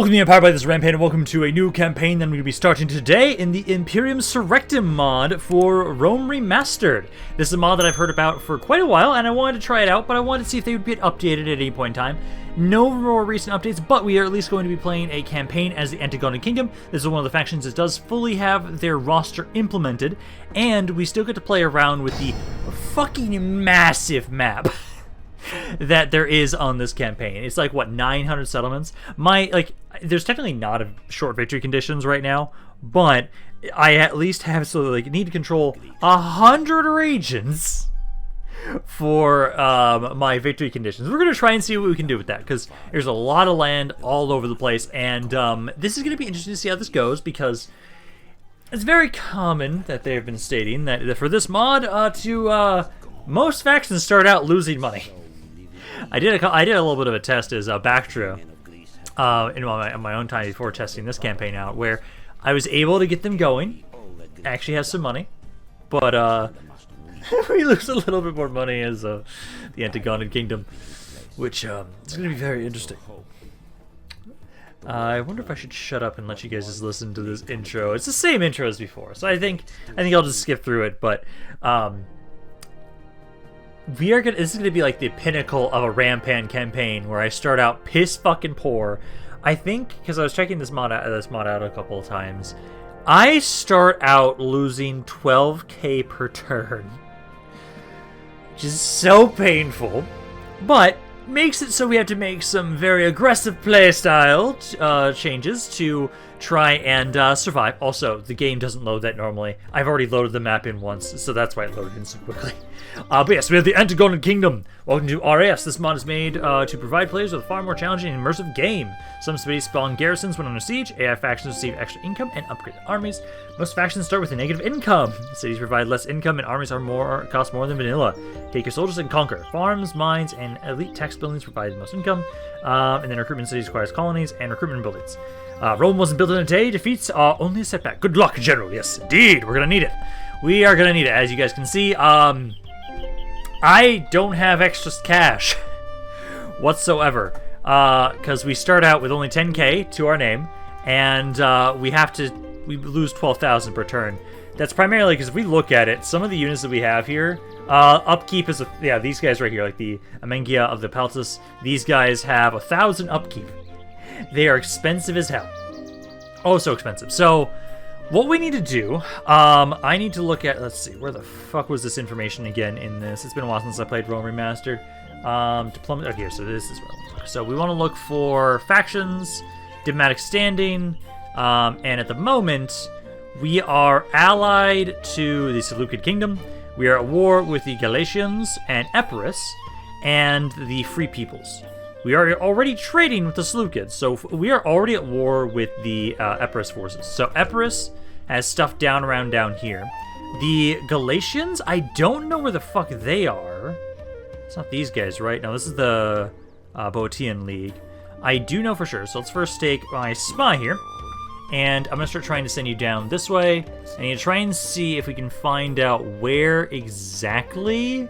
Welcome to the Empire by this Rampaned, and welcome to a new campaign that I'm going to be starting today in the Imperium Surrectum mod for Rome Remastered. This is a mod that I've heard about for quite a while, and I wanted to try it out, but I wanted to see if they would get updated at any point in time. No more recent updates, but we are at least going to be playing a campaign as the Antigonid Kingdom. This is one of the factions that does fully have their roster implemented, and we still get to play around with the fucking massive map that there is on this campaign. It's like, what, 900 settlements? There's technically not a short victory conditions right now, but I at least have need to control 100 regions for my victory conditions. We're going to try and see what we can do with that, because there's a lot of land all over the place, and this is going to be interesting to see how this goes, because it's very common that they've been stating that for this mod, most factions start out losing money. I did a little bit of a test as Bactria in my own time before testing this campaign out, where I was able to get them going, actually have some money, but we lose a little bit more money as the Antigonid Kingdom, which is going to be very interesting. I wonder if I should shut up and let you guys just listen to this intro. It's the same intro as before, so I think I'll just skip through it, but this is gonna be like the pinnacle of a Rampaned campaign, where I start out piss fucking poor. I think, because I was checking this mod out a couple of times, I start out losing 12k per turn, which is so painful, but makes it so we have to make some very aggressive playstyle changes to try and survive. Also, the game doesn't load that normally. I've already loaded the map in once, so that's why it loaded in so quickly. But yes, we have the Antigonid Kingdom. Welcome to RAS. This mod is made to provide players with a far more challenging and immersive game. Some cities spawn garrisons when under siege. AI factions receive extra income and upgrade armies. Most factions start with a negative income. Cities provide less income and armies cost more than vanilla. Take your soldiers and conquer. Farms, mines, and elite tax buildings provide the most income. And then recruitment cities requires colonies and recruitment buildings. Rome wasn't built in a day. Defeats are only a setback. Good luck, General. Yes, indeed. We're going to need it. We are going to need it. As you guys can see, I don't have extra cash whatsoever, because we start out with only 10k to our name, and we lose 12,000 per turn. That's primarily because if we look at it, some of the units that we have here, upkeep is, these guys right here, like the Amengia of the Paltus, these guys have 1,000 upkeep. They are expensive as hell. Oh, so expensive. So what we need to do, I need to look at, let's see, where the fuck was this information again in this? It's been a while since I played Rome Remastered. Diplomacy, okay, so this is where we'll look. So we want to look for factions, diplomatic standing, and at the moment, we are allied to the Seleucid Kingdom. We are at war with the Galatians and Epirus and the Free Peoples. We are already trading with the Seleucids, so we are already at war with the Epirus forces. So Epirus has stuff around down here. The Galatians, I don't know where the fuck they are. It's not these guys, right? No, this is the Boeotian League. I do know for sure, so let's first take my spy here. And I'm going to start trying to send you down this way. I need to try and see if we can find out where exactly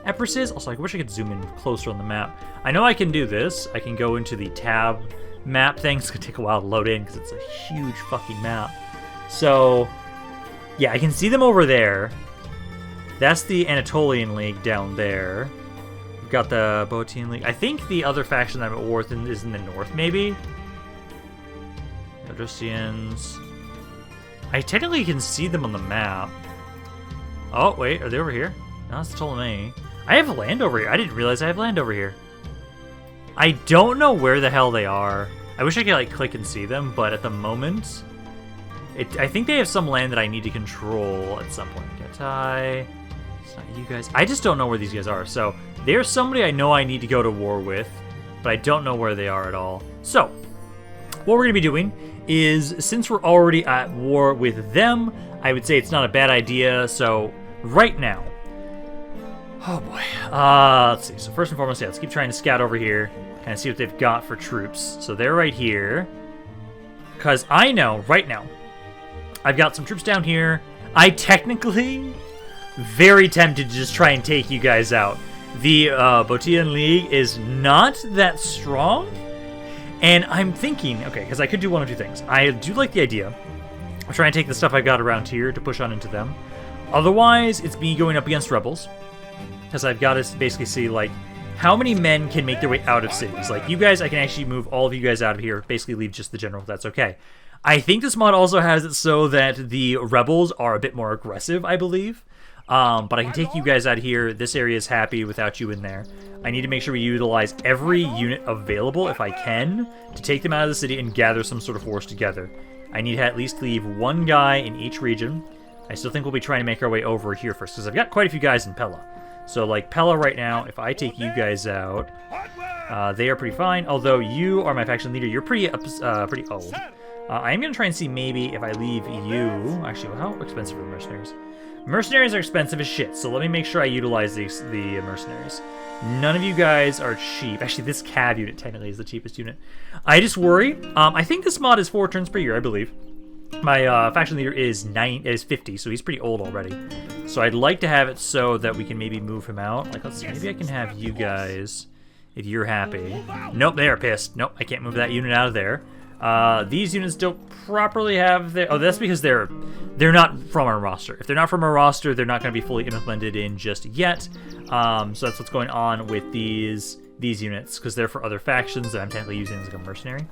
Epirus is. Also, I wish I could zoom in closer on the map. I know I can do this. I can go into the tab map thing. It's going to take a while to load in because it's a huge fucking map. So, yeah, I can see them over there. That's the Anatolian League down there. We've got the Boeotian League. I think the other faction that I'm at war with is in the north, maybe? Odrysians. I technically can see them on the map. Oh, wait, are they over here? No, that's Ptolemy. I have land over here. I didn't realize I have land over here. I don't know where the hell they are. I wish I could, click and see them, but at the moment, I think they have some land that I need to control at some point. Gatai. It's not you guys. I just don't know where these guys are. So, there's somebody I know I need to go to war with, but I don't know where they are at all. So, what we're going to be doing is, since we're already at war with them, I would say it's not a bad idea. So, right now, oh boy. Let's see. So first and foremost, let's keep trying to scout over here and see what they've got for troops. So they're right here. Because I know, right now, I've got some troops down here. I technically, very tempted to just try and take you guys out. The Boeotian League is not that strong, And I'm thinking, okay, because I could do one of two things. I do like the idea of trying to take the stuff I've got around here to push on into them. Otherwise, it's me going up against rebels. Because I've got to basically see, like, how many men can make their way out of cities. Like, you guys, I can actually move all of you guys out of here, basically leave just the general, if that's okay. I think this mod also has it so that the rebels are a bit more aggressive, I believe. But I can take you guys out of here. This area is happy without you in there. I need to make sure we utilize every unit available, if I can, to take them out of the city and gather some sort of force together. I need to at least leave one guy in each region. I still think we'll be trying to make our way over here first, because I've got quite a few guys in Pella. So, like, Pella right now, if I take you guys out, they are pretty fine. Although you are my faction leader, you're pretty old. I am going to try and see maybe if I leave you... Actually, how expensive are the mercenaries? Mercenaries are expensive as shit, so let me make sure I utilize the mercenaries. None of you guys are cheap. Actually, this cav unit technically is the cheapest unit. I just worry. I think this mod is 4 turns per year, I believe. My faction leader is 50, so he's pretty old already. So I'd like to have it so that we can maybe move him out. Like, let's see, maybe I can have you guys, if you're happy. Nope, they are pissed. Nope, I can't move that unit out of there. These units don't properly have their... Oh, that's because they're not from our roster. If they're not from our roster, they're not going to be fully implemented in just yet. So that's what's going on with these units, because they're for other factions that I'm technically using as like a mercenary.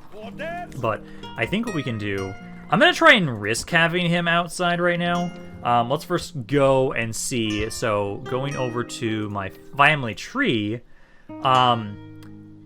But I think what we can do... I'm going to try and risk having him outside right now. Let's first go and see. So, going over to my family tree...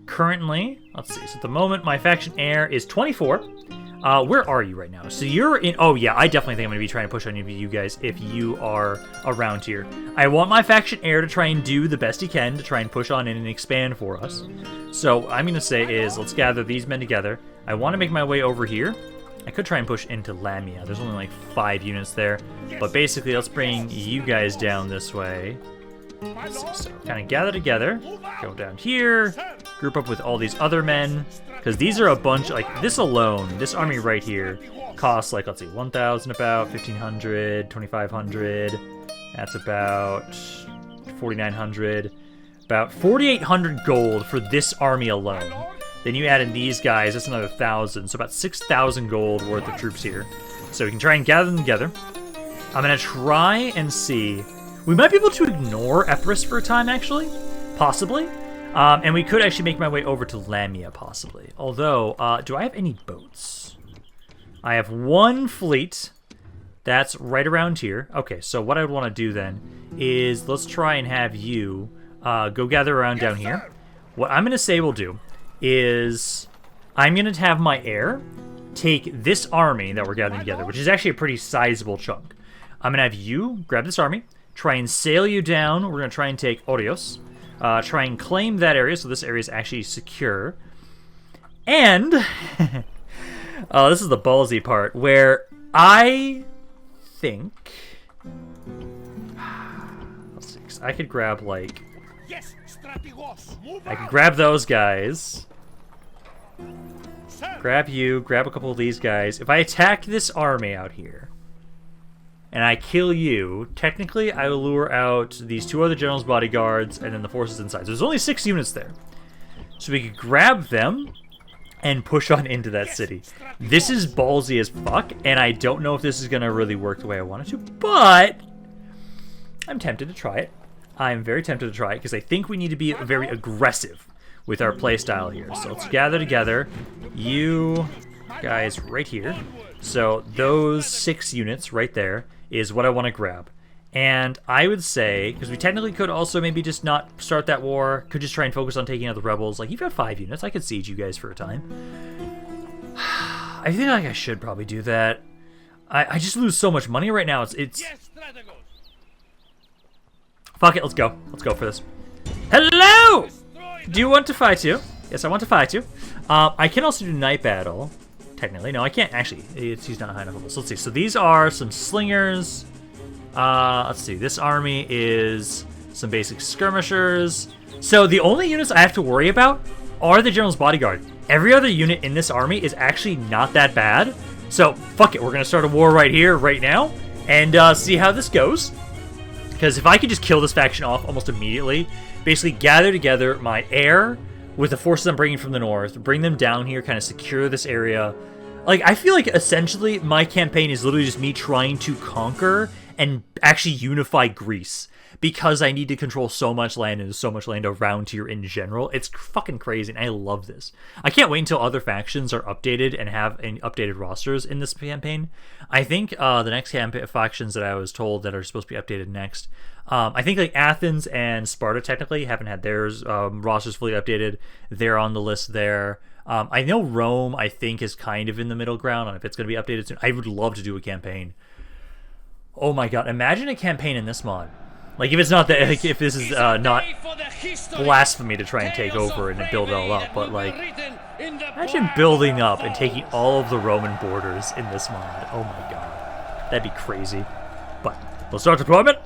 Currently, let's see, so at the moment, my faction heir is 24. Where are you right now? So you're in... Oh, yeah, I definitely think I'm going to be trying to push on you guys if you are around here. I want my faction heir to try and do the best he can to try and push on in and expand for us. So I'm going to say is, let's gather these men together. I want to make my way over here. I could try and push into Lamia. There's only like 5 units there. But basically, let's bring you guys down this way. Let's see, so kind of gather together, go down here, group up with all these other men, because these are a bunch, like, this alone, this army right here, costs, like, let's see, 1,000 about, 1,500, 2,500, that's about 4,900, about 4,800 gold for this army alone. Then you add in these guys, that's another 1,000, so about 6,000 gold worth of troops here. So we can try and gather them together. I'm going to try and see... We might be able to ignore Epirus for a time, actually. Possibly. And we could actually make my way over to Lamia, possibly. Although, do I have any boats? I have 1 fleet. That's right around here. Okay, so what I would want to do then is let's try and have you go gather around down here. What I'm going to say we'll do is I'm going to have my heir take this army that we're gathering together, which is actually a pretty sizable chunk. I'm going to have you grab this army. Try and sail you down. We're going to try and take Orios. Try and claim that area, so this area is actually secure. And, this is the ballsy part, where I think... Let's see, 'cause I could grab, like... I could grab those guys. Grab you, grab a couple of these guys. If I attack this army out here... and I kill you, technically I will lure out these 2 other generals' bodyguards and then the forces inside. So there's only 6 units there. So we could grab them and push on into that city. This is ballsy as fuck, and I don't know if this is going to really work the way I want it to, but I'm tempted to try it. I'm very tempted to try it, because I think we need to be very aggressive with our playstyle here. So let's gather together. You guys right here. So those 6 units right there is what I want to grab. And I would say, because we technically could also maybe just not start that war, could just try and focus on taking out the rebels. Like, you've got 5 units. I could siege you guys for a time. I feel like I should probably do that. I just lose so much money right now. It's... Fuck it, let's go. Let's go for this. Hello! Do you want to fight you? Yes, I want to fight you. I can also do night battle. Technically, no, I can't actually. He's not high enough level. So let's see. So these are some slingers. Let's see. This army is some basic skirmishers. So the only units I have to worry about are the general's bodyguard. Every other unit in this army is actually not that bad. So fuck it. We're gonna start a war right here, right now, and see how this goes. Because if I could just kill this faction off almost immediately, basically gather together my heir, with the forces I'm bringing from the north, bring them down here, kind of secure this area. Like, I feel like essentially my campaign is literally just me trying to conquer and actually unify Greece, because I need to control so much land and so much land around here in general. It's fucking crazy, and I love this. I can't wait until other factions are updated and have updated rosters in this campaign. I think the next factions that I was told that are supposed to be updated next, I think like Athens and Sparta technically haven't had theirs rosters fully updated. They're on the list there. I know Rome, I think, is kind of in the middle ground on if it's going to be updated soon. I would love to do a campaign. Oh my god, imagine a campaign in this mod. Like, if it's not that, like, if this is not blasphemy to try and take over and build it all up, but like, imagine building up and taking all of the Roman borders in this mod. Oh my god, that'd be crazy. But let's start deployment.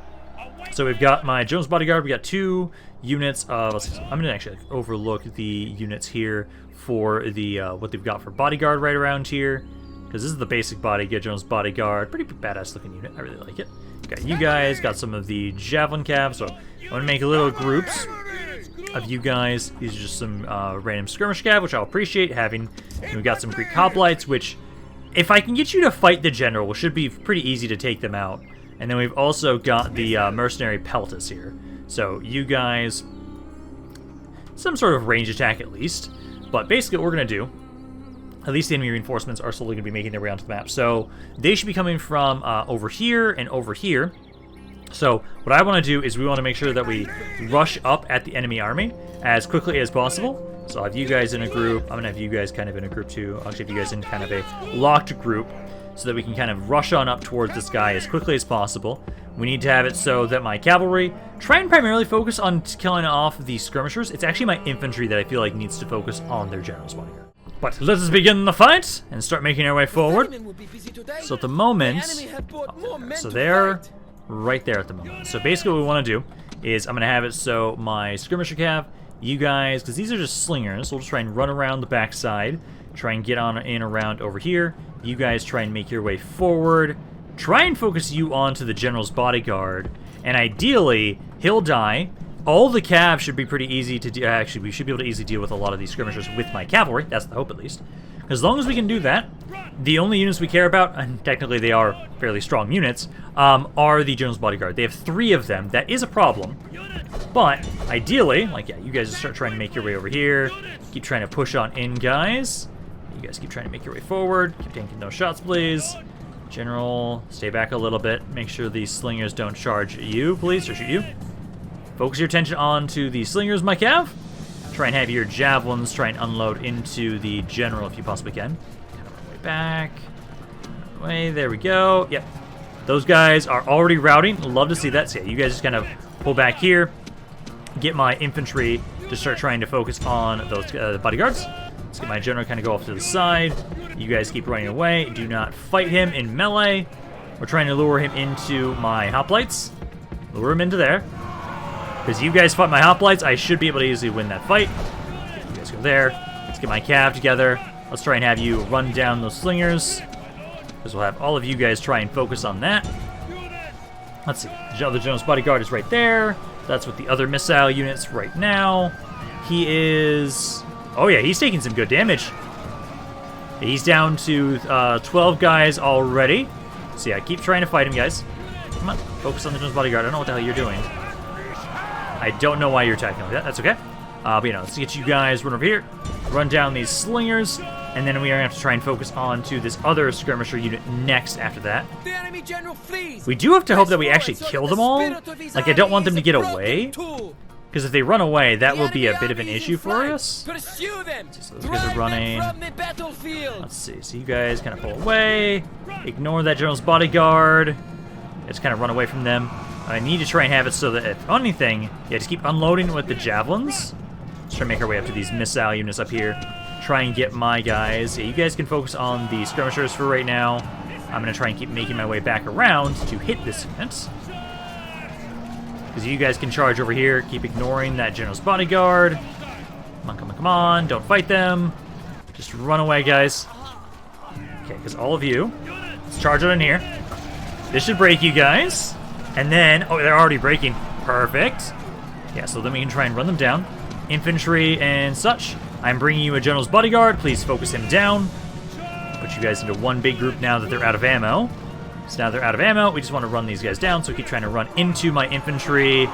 So we've got my Jones bodyguard. We got 2 units of. I'm gonna actually overlook the units here for the what they've got for bodyguard right around here, because this is the basic bodyguard, Jones bodyguard. Pretty badass looking unit. I really like it. Got you guys, got some of the javelin calves, so I'm going to make little groups of you guys. These are just some random skirmish cav, which I'll appreciate having. And we've got some Greek hoplites, which, if I can get you to fight the general, should be pretty easy to take them out. And then we've also got the mercenary peltas here. So you guys, some sort of range attack at least. But basically what we're going to do, at least the enemy reinforcements are slowly going to be making their way onto the map. So they should be coming from over here and over here. So what I want to do is we want to make sure that we rush up at the enemy army as quickly as possible. So I'll have you guys in a group. I'm going to have you guys kind of in a group too. I'll actually have you guys in kind of a locked group so that we can kind of rush on up towards this guy as quickly as possible. We need to have it so that my cavalry try and primarily focus on killing off the skirmishers. It's actually my infantry that I feel like needs to focus on their general's bodyguard. But let us begin the fight and start making our way forward. So at the moment, so they're right there at the moment. So basically what we want to do is I'm going to have it so my skirmisher cav, you guys, because these are just slingers, we'll just try and run around the backside, try and get on in around over here. You guys try and make your way forward. Try and focus you onto the general's bodyguard, and ideally he'll die. All the cav should be pretty easy to do. Actually, we should be able to easily deal with a lot of these skirmishers with my cavalry. That's the hope, at least. As long as we can do that, the only units we care about, and technically they are fairly strong units, are the general's bodyguard. They have 3 of them. That is a problem. But ideally, like, yeah, you guys just start trying to make your way over here. Keep trying to push on in, guys. You guys keep trying to make your way forward. Keep taking those shots, please. General, stay back a little bit. Make sure these slingers don't charge you, please, or shoot you. Focus your attention on to the slingers, my cav. Try and have your javelins try and unload into the general if you possibly can. Kind of way back. Way, there we go. Yep. Those guys are already routing. Love to see that. So yeah, you guys just kind of pull back here. Get my infantry to start trying to focus on those bodyguards. Let's get my general kind of go off to the side. You guys keep running away. Do not fight him in melee. We're trying to lure him into my hoplites. Lure him into there. Because you guys fight my hoplites, I should be able to easily win that fight. You guys go there. Let's get my cav together. Let's try and have you run down those slingers. Because we'll have all of you guys try and focus on that. Let's see. The other general's bodyguard is right there. That's with the other missile units right now. He is... Oh yeah, he's taking some good damage. He's down to 12 guys already. So yeah, keep trying to fight him, guys. Come on, focus on the general's bodyguard. I don't know what the hell you're doing. I don't know why you're attacking like that. That's okay. But you know, let's get you guys run over here, run down these slingers, and then we are going to have to try and focus on to this other skirmisher unit next after that. The enemy general flees. We do have to hope that we actually kill them all. Like, I don't want them to get away. Because if they run away, that will be a bit of an issue for us. Pursue them. So those guys are running. Let's see. So you guys kind of pull away. Ignore that general's bodyguard. Just kind of run away from them. I need to try and have it so that if anything, yeah, just keep unloading with the javelins. Let's try to make our way up to these missile units up here. Try and get my guys. Yeah, you guys can focus on the skirmishers for right now. I'm going to try and keep making my way back around to hit this unit. Because you guys can charge over here. Keep ignoring that general's bodyguard. Come on, come on, come on. Don't fight them. Just run away, guys. Okay, because all of you, let's charge on in here. This should break you guys. And then, oh, they're already breaking. Perfect. Yeah, so then we can try and run them down. infantry and such. I'm bringing you a general's bodyguard. Please focus him down. Put you guys into one big group now that they're out of ammo. So now they're out of ammo. We just want to run these guys down, so keep trying to run into my infantry.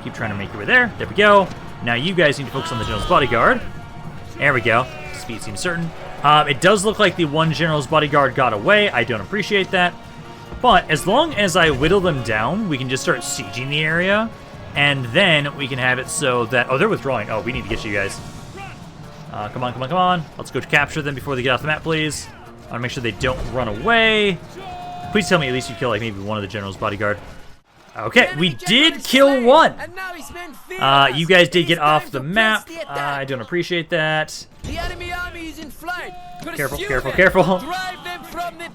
Keep trying to make your way there. There we go. Now you guys need to focus on the general's bodyguard. There we go. Speed seems certain. It does look like the one general's bodyguard got away. I don't appreciate that. But as long as I whittle them down, we can just start sieging the area. And then we can have it so that... Oh, they're withdrawing. Oh, we need to get you guys. Come on, come on, come on. Let's go capture them before they get off the map, please. I want to make sure they don't run away. Please tell me at least you kill like maybe one of the general's bodyguard. Okay, we did kill one. You guys did get off the map. I don't appreciate that. The enemy army is in flight. Careful, careful, careful.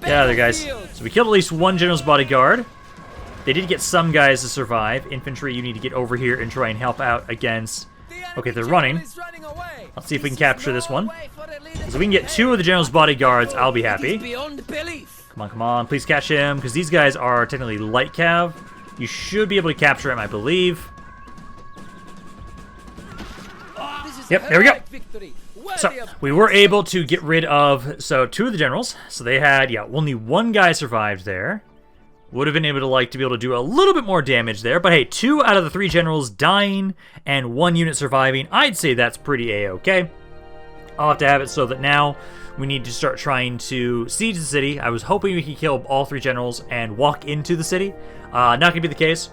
Yeah, there, guys. So we killed at least one general's bodyguard. They did get some guys to survive. Infantry, you need to get over here and try and help out against... Okay, they're running. Let's see if we can capture this one. So we can get 2 of the general's bodyguards, I'll be happy. Come on, come on. Please catch him, because these guys are technically light cav. You should be able to capture him, I believe. Yep, there we go. So, we were able to get rid of, 2 of the generals. So they had, yeah, only 1 guy survived there. Would have been able to be able to do a little bit more damage there. But hey, 2 out of the 3 generals dying and 1 unit surviving. I'd say that's pretty A-okay. I'll have to have it so that now we need to start trying to siege the city. I was hoping we could kill all 3 generals and walk into the city. Not going to be the case.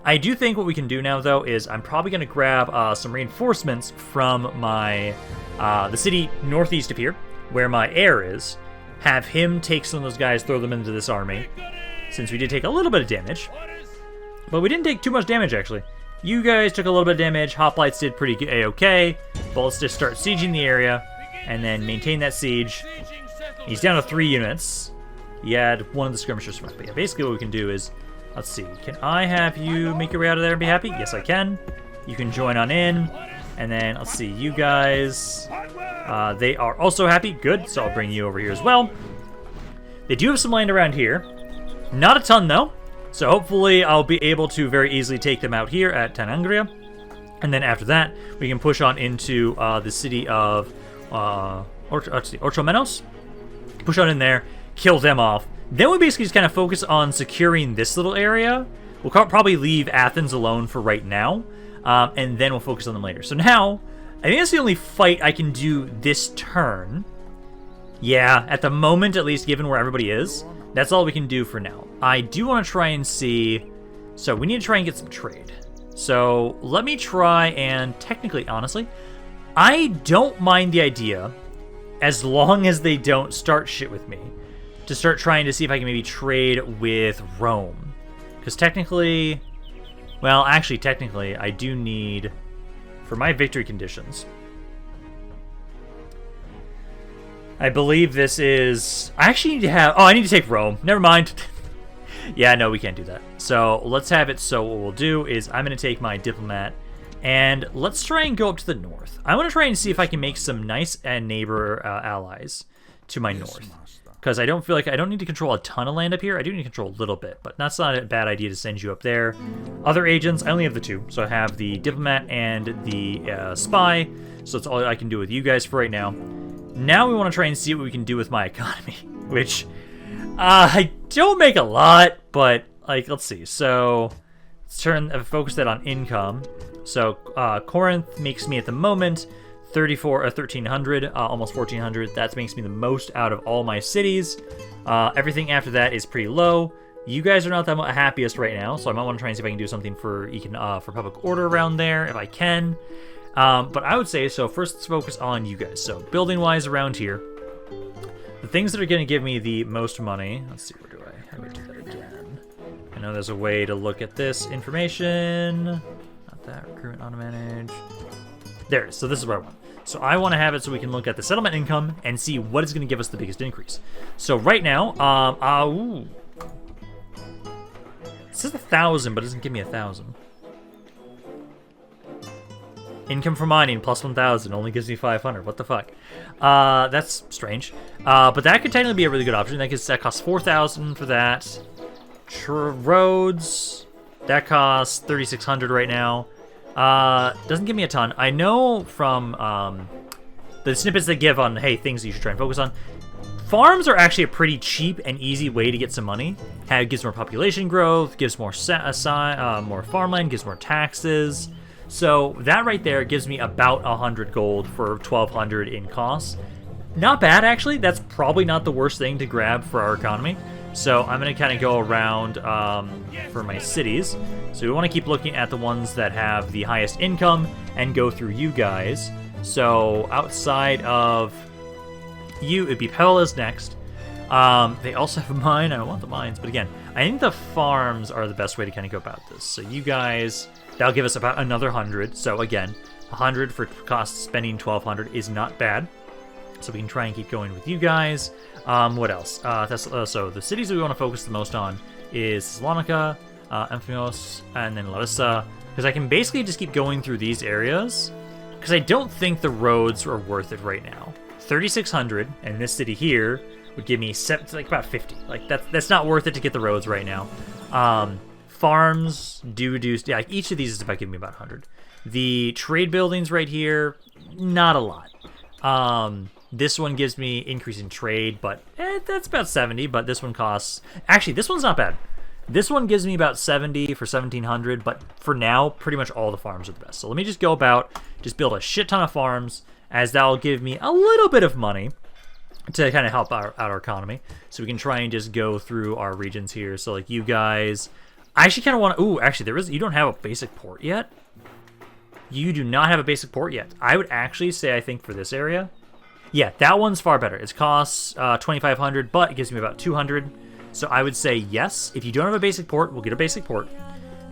I do think what we can do now, though, is I'm probably going to grab some reinforcements from my the city northeast of here, where my heir is. Have him take some of those guys, throw them into this army, since we did take a little bit of damage. But we didn't take too much damage, actually. You guys took a little bit of damage. Hoplites did pretty A-okay. But let's just start sieging the area and then maintain that siege. He's down to 3 units. He had 1 of the skirmishers survive. But yeah, basically what we can do is, let's see. Can I have you make your way out of there and be happy? Yes, I can. You can join on in. And then, let's see, you guys. They are also happy. Good. So I'll bring you over here as well. They do have some land around here. Not a ton, though. So hopefully I'll be able to very easily take them out here at Tanagra. And then after that, we can push on into the city of Orchomenos. Push on in there, kill them off. Then we basically just kind of focus on securing this little area. We'll probably leave Athens alone for right now. And then we'll focus on them later. So now, I think that's the only fight I can do this turn. Yeah, at the moment, at least, given where everybody is. That's all we can do for now. I do want to try and see... So, we need to try and get some trade. So, let me try and... Technically, honestly, I don't mind the idea, as long as they don't start shit with me, to start trying to see if I can maybe trade with Rome. Because technically... Well, actually, technically, I do need... For my victory conditions... I believe this is... I actually need to have... Oh, I need to take Rome. Never mind. Yeah, no, we can't do that. So let's have it so what we'll do is I'm going to take my diplomat and let's try and go up to the north. I want to try and see if I can make some nice neighbor allies to my north. Because I don't feel like... I don't need to control a ton of land up here. I do need to control a little bit, but that's not a bad idea to send you up there. Other agents, I only have the 2. So I have the diplomat and the spy. So that's all I can do with you guys for right now. Now we want to try and see what we can do with my economy, which I don't make a lot, but like, let's see. So let's focus that on income. So Corinth makes me at the moment 1300, almost 1400. That makes me the most out of all my cities. Everything after that is pretty low. You guys are not the happiest right now, so I might want to try and see if I can do something for public order around there if I can. But I would say, so first let's focus on you guys. So building-wise around here, the things that are going to give me the most money, let's see, where do I have to do that again? I know there's a way to look at this information. Not that, recruitment auto-manage. There it is, so this is where I want. So I want to have it so we can look at the settlement income and see what is going to give us the biggest increase. So right now, it says 1,000, but it doesn't give me 1,000. Income from mining plus 1,000 only gives me 500. What the fuck? That's strange. But that could technically be a really good option. That costs 4,000 for that. Roads, that costs 3,600 right now. Doesn't give me a ton. I know from the snippets they give on, hey, things that you should try and focus on. Farms are actually a pretty cheap and easy way to get some money. It gives more population growth, gives more more farmland, gives more taxes. So that right there gives me about 100 gold for 1,200 in costs. Not bad, actually. That's probably not the worst thing to grab for our economy. So I'm going to kind of go around for my cities. So we want to keep looking at the ones that have the highest income and go through you guys. So outside of you, it'd be Pela's next. They also have a mine. I don't want the mines, but again, I think the farms are the best way to kind of go about this. So you guys, that'll give us about another 100. So again, 100 for cost spending 1,200 is not bad. So we can try and keep going with you guys. What else? So the cities that we want to focus the most on is Thessalonica, Amphios, and then Larissa, because I can basically just keep going through these areas, because I don't think the roads are worth it right now. 3,600, and this city here would give me like about 50. Like that's not worth it to get the roads right now. Farms do yeah, like each of these is about giving me about 100. The trade buildings right here, not a lot. This one gives me increase in trade, but that's about 70. But this one costs, actually, this one's not bad. This one gives me about 70 for 1,700, but for now, pretty much all the farms are the best. So let me just go about, just build a shit ton of farms, as that'll give me a little bit of money to kind of help out our economy. So we can try and just go through our regions here. So like you guys, I actually kind of want to, ooh, actually you don't have a basic port yet. You do not have a basic port yet. I would actually say, I think for this area, yeah, that one's far better. It costs 2,500, but it gives me about 200. So I would say yes. If you don't have a basic port, we'll get a basic port.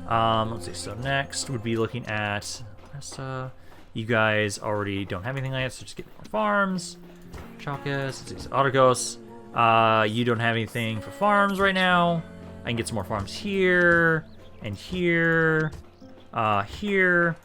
Let's see. So next would be looking at you guys already don't have anything like that, so just get more farms. Chalkis, let's see, so Argos. You don't have anything for farms right now. I can get some more farms here and here, here.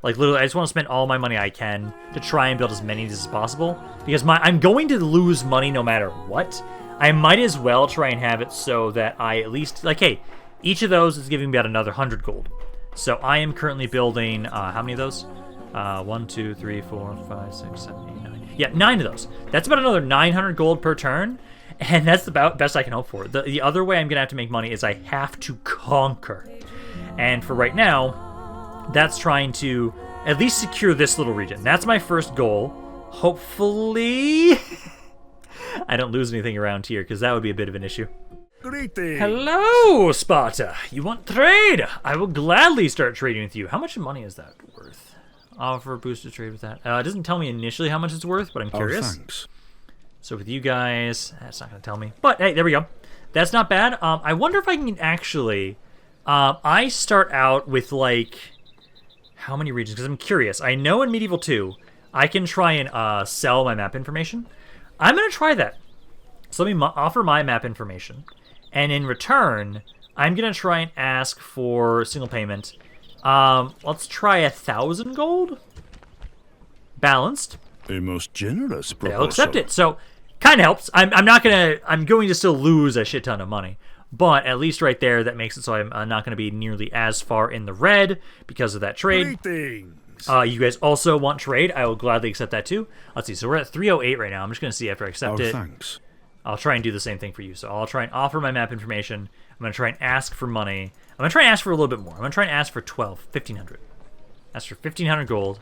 Like literally, I just want to spend all my money I can to try and build as many as possible, because I'm going to lose money no matter what. I might as well try and have it so that I at least, like, hey, each of those is giving me about another 100 gold. So I am currently building, how many of those? 1, 2, 3, 4, 5, 6, 7, 8, 9. Yeah, 9 of those. That's about another 900 gold per turn, and that's about best I can hope for. The other way I'm going to have to make money is I have to conquer. And for right now, that's trying to at least secure this little region. That's my first goal. Hopefully I don't lose anything around here, because that would be a bit of an issue. Greetings. Hello, Sparta. You want trade? I will gladly start trading with you. How much money is that worth? Offer a boost to trade with that. It doesn't tell me initially how much it's worth, but I'm curious. Thanks. So with you guys, that's not going to tell me. But hey, there we go. That's not bad. I wonder if I can actually... I start out with, like... How many regions? Because I'm curious. I know in Medieval 2, I can try and sell my map information. I'm going to try that. So let me offer my map information. And in return, I'm going to try and ask for single payment. Let's try 1,000 gold. Balanced. A most generous proposal. They'll accept it. So, kind of helps. I'm going to still lose a shit ton of money. But at least right there, that makes it so I'm not going to be nearly as far in the red because of that trade. Greetings. You guys also want trade. I will gladly accept that too. Let's see. So we're at 308 right now. I'm just going to see after I accept it. Thanks. I'll try and do the same thing for you. So I'll try and offer my map information. I'm going to try and ask for money. I'm going to try and ask for a little bit more. I'm going to try and ask for 1,500. Ask for 1,500 gold.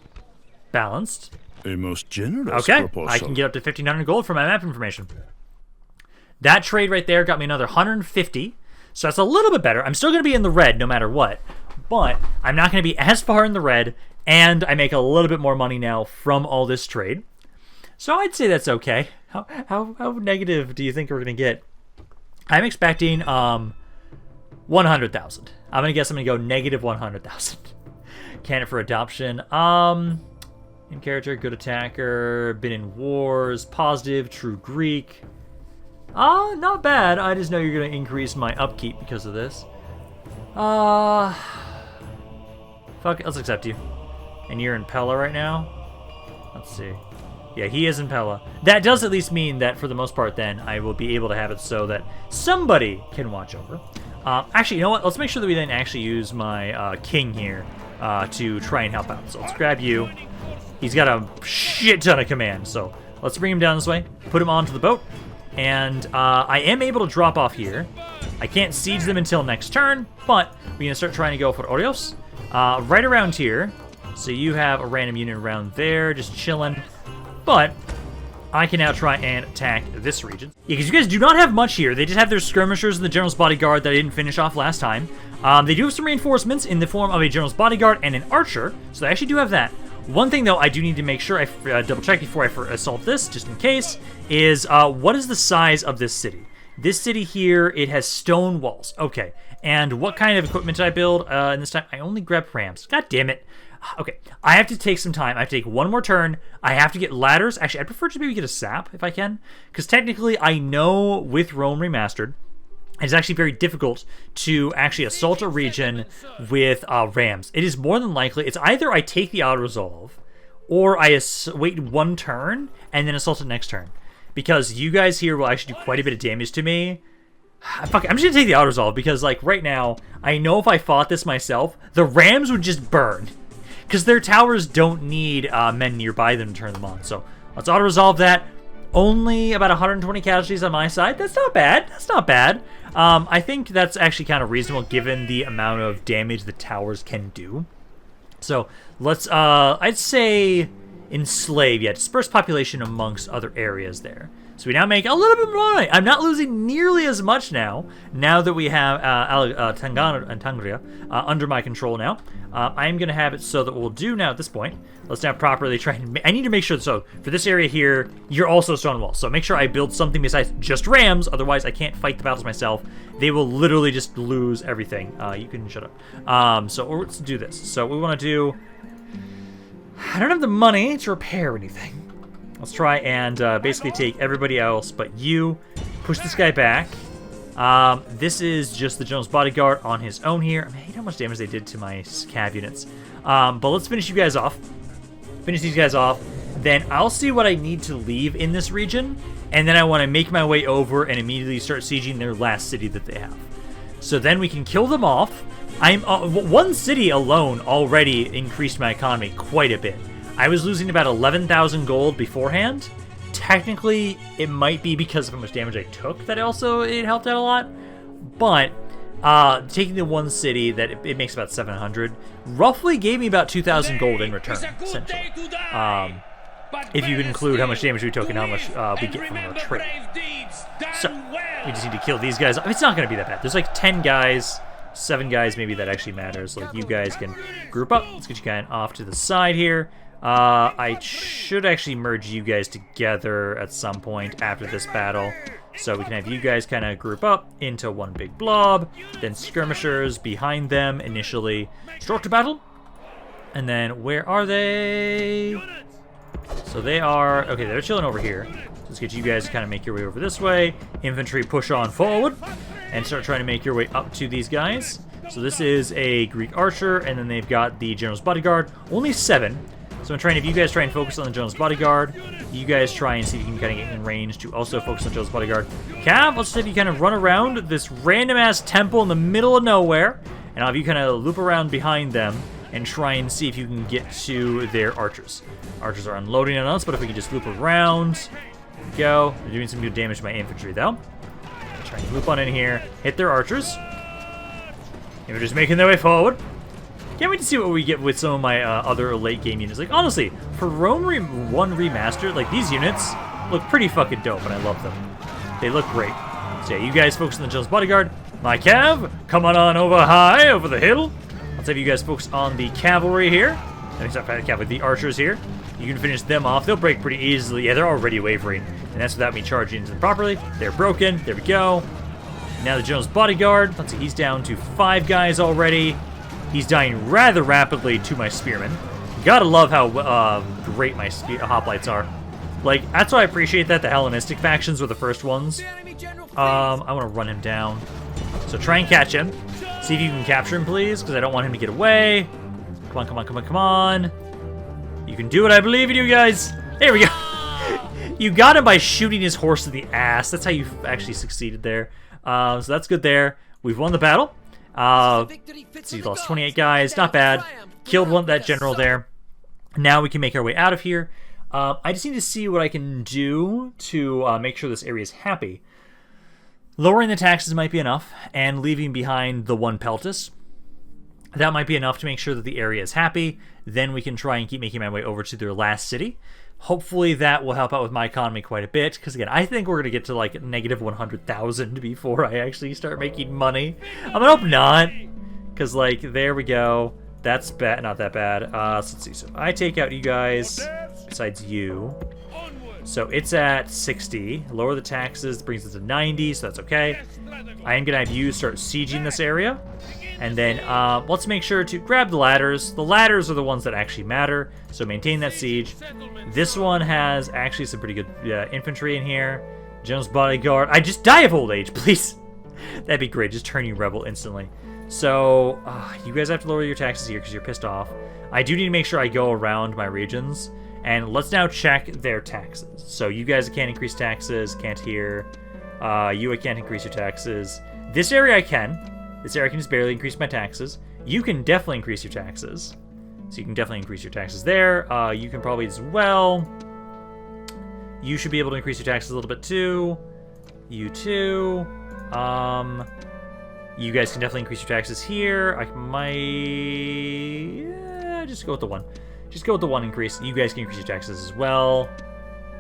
Balanced. A most generous proposal. I can get up to 1,500 gold for my map information. That trade right there got me another 150. So that's a little bit better. I'm still going to be in the red no matter what. But I'm not going to be as far in the red. And I make a little bit more money now from all this trade. So I'd say that's okay. How negative do you think we're going to get? I'm expecting 100,000. I'm going to guess I'm going to go negative 100,000. Candidate for adoption. In character, good attacker, been in wars, positive, true Greek. Not bad. I just know you're going to increase my upkeep because of this. Fuck it, let's accept you. And you're in Pella right now? Let's see. Yeah, he is in Pella. That does at least mean that for the most part then, I will be able to have it so that somebody can watch over. Actually, you know what? Let's make sure that we then actually use my king here to try and help out. So let's grab you. He's got a shit ton of command, so let's bring him down this way, put him onto the boat, and I am able to drop off here. I can't siege them until next turn, but we're going to start trying to go for Orios. Right around here, so you have a random unit around there, just chilling, but I can now try and attack this region. Yeah, because you guys do not have much here. They just have their skirmishers and the General's Bodyguard that I didn't finish off last time. They do have some reinforcements in the form of a General's Bodyguard and an Archer, so they actually do have that. One thing, though, I do need to make sure I double-check before I assault this, just in case, is what is the size of this city? This city here, it has stone walls. Okay, and what kind of equipment did I build? And this time, I only grabbed rams. God damn it. Okay, I have to take some time. I have to take one more turn. I have to get ladders. Actually, I'd prefer to maybe get a sap, if I can. Because technically, I know with Rome Remastered, it's actually very difficult to actually assault a region with rams. It is more than likely, it's either I take the auto-resolve, or I wait one turn, and then assault it next turn. Because you guys here will actually do quite a bit of damage to me. Fuck it, I'm just gonna take the auto-resolve, because like right now, I know if I fought this myself, the rams would just burn. Because their towers don't need men nearby them to turn them on. So let's auto-resolve that. Only about 120 casualties on my side. That's not bad. That's not bad. I think that's actually kind of reasonable given the amount of damage the towers can do. So let's, I'd say, enslave. Yeah, disperse population amongst other areas there. So we now make a little bit more money. I'm not losing nearly as much now that we have Antigonid and Tanagra under my control now. I'm going to have it so that what we'll do now at this point, let's now properly try and... I need to make sure, so for this area here, you're also stone walls. So make sure I build something besides just rams, otherwise I can't fight the battles myself. They will literally just lose everything. You can shut up. So let's do this. So what we want to do... I don't have the money to repair anything. Let's try and basically take everybody else but you, push this guy back. This is just the General's Bodyguard on his own here. I mean, I hate how much damage they did to my cav units. But let's finish you guys off. Finish these guys off. Then I'll see what I need to leave in this region. And then I want to make my way over and immediately start sieging their last city that they have. So then we can kill them off. One city alone already increased my economy quite a bit. I was losing about 11,000 gold beforehand. Technically, it might be because of how much damage I took that also it helped out a lot. But taking the one city that it makes about 700 roughly gave me about 2,000 gold in return, essentially. If you include how much damage we took and how much we get from our trade. So we just need to kill these guys. It's not going to be that bad. There's like 10 guys, 7 guys maybe that actually matters. Like you guys can group up. Let's get you guys off to the side here. I should actually merge you guys together at some point after this battle. So we can have you guys kind of group up into one big blob, then skirmishers behind them initially start to battle. And then where are they? So they are, okay, they're chilling over here. So let's get you guys to kind of make your way over this way. Infantry push on forward and start trying to make your way up to these guys. So this is a Greek archer, and then they've got the General's Bodyguard. Only 7. So I'm trying, if you guys try and focus on the General's Bodyguard, you guys try and see if you can kind of get in range to also focus on the General's Bodyguard. Cav, let's say if you kind of run around this random-ass temple in the middle of nowhere, and I'll have you kind of loop around behind them and try and see if you can get to their archers. Archers are unloading on us, but if we can just loop around, there we go. They're doing some good damage to my infantry, though. Try and loop on in here, hit their archers. Infantry's making their way forward. Can't wait to see what we get with some of my other late game units. Like, honestly, for Rome 1 Remastered, like, these units look pretty fucking dope, and I love them. They look great. So yeah, you guys focus on the General's Bodyguard. My cav, come on over high, over the hill. Let's have you guys focus on the cavalry here. Except for the cavalry, the archers here. You can finish them off. They'll break pretty easily. Yeah, they're already wavering. And that's without me charging into them properly. They're broken. There we go. Now the General's Bodyguard. Let's see, he's down to 5 guys already. He's dying rather rapidly to my spearmen. Gotta love how great my hoplites are. Like, that's why I appreciate that the Hellenistic factions were the first ones. I want to run him down. So try and catch him. See if you can capture him, please, because I don't want him to get away. Come on, come on, come on, come on. You can do it, I believe in you guys. There we go. You got him by shooting his horse in the ass. That's how you actually succeeded there. So that's good there. We've won the battle. Let's see, lost 28 guys, not bad. Killed that general there. Now we can make our way out of here. I just need to see what I can do to make sure this area is happy. Lowering the taxes might be enough, and leaving behind the one Peltis. That might be enough to make sure that the area is happy. Then we can try and keep making my way over to their last city. Hopefully that will help out with my economy quite a bit, because again, I think we're going to get to like negative 100,000 before I actually start making money. I'm going to hope not, because like, there we go. That's bad, not that bad. So let's see, so I take out you guys, besides you. So it's at 60. Lower the taxes, brings it to 90, so that's okay. I am going to have you start sieging this area. And then let's make sure to grab the ladders. The ladders are the ones that actually matter, so maintain that siege. This one has actually some pretty good infantry in here. General's bodyguard. I just die of old age, please. That'd be great. Just turn you rebel instantly. So you guys have to lower your taxes here because you're pissed off. I do need to make sure I go around my regions. And let's now check their taxes. So you guys can't increase taxes, can't here. You can't increase your taxes. This area I can. This area can just barely increase my taxes. You can definitely increase your taxes. So you can definitely increase your taxes there. You can probably as well. You should be able to increase your taxes a little bit too. You too. You guys can definitely increase your taxes here. I might just go with the one. Just go with the one increase. You guys can increase your taxes as well.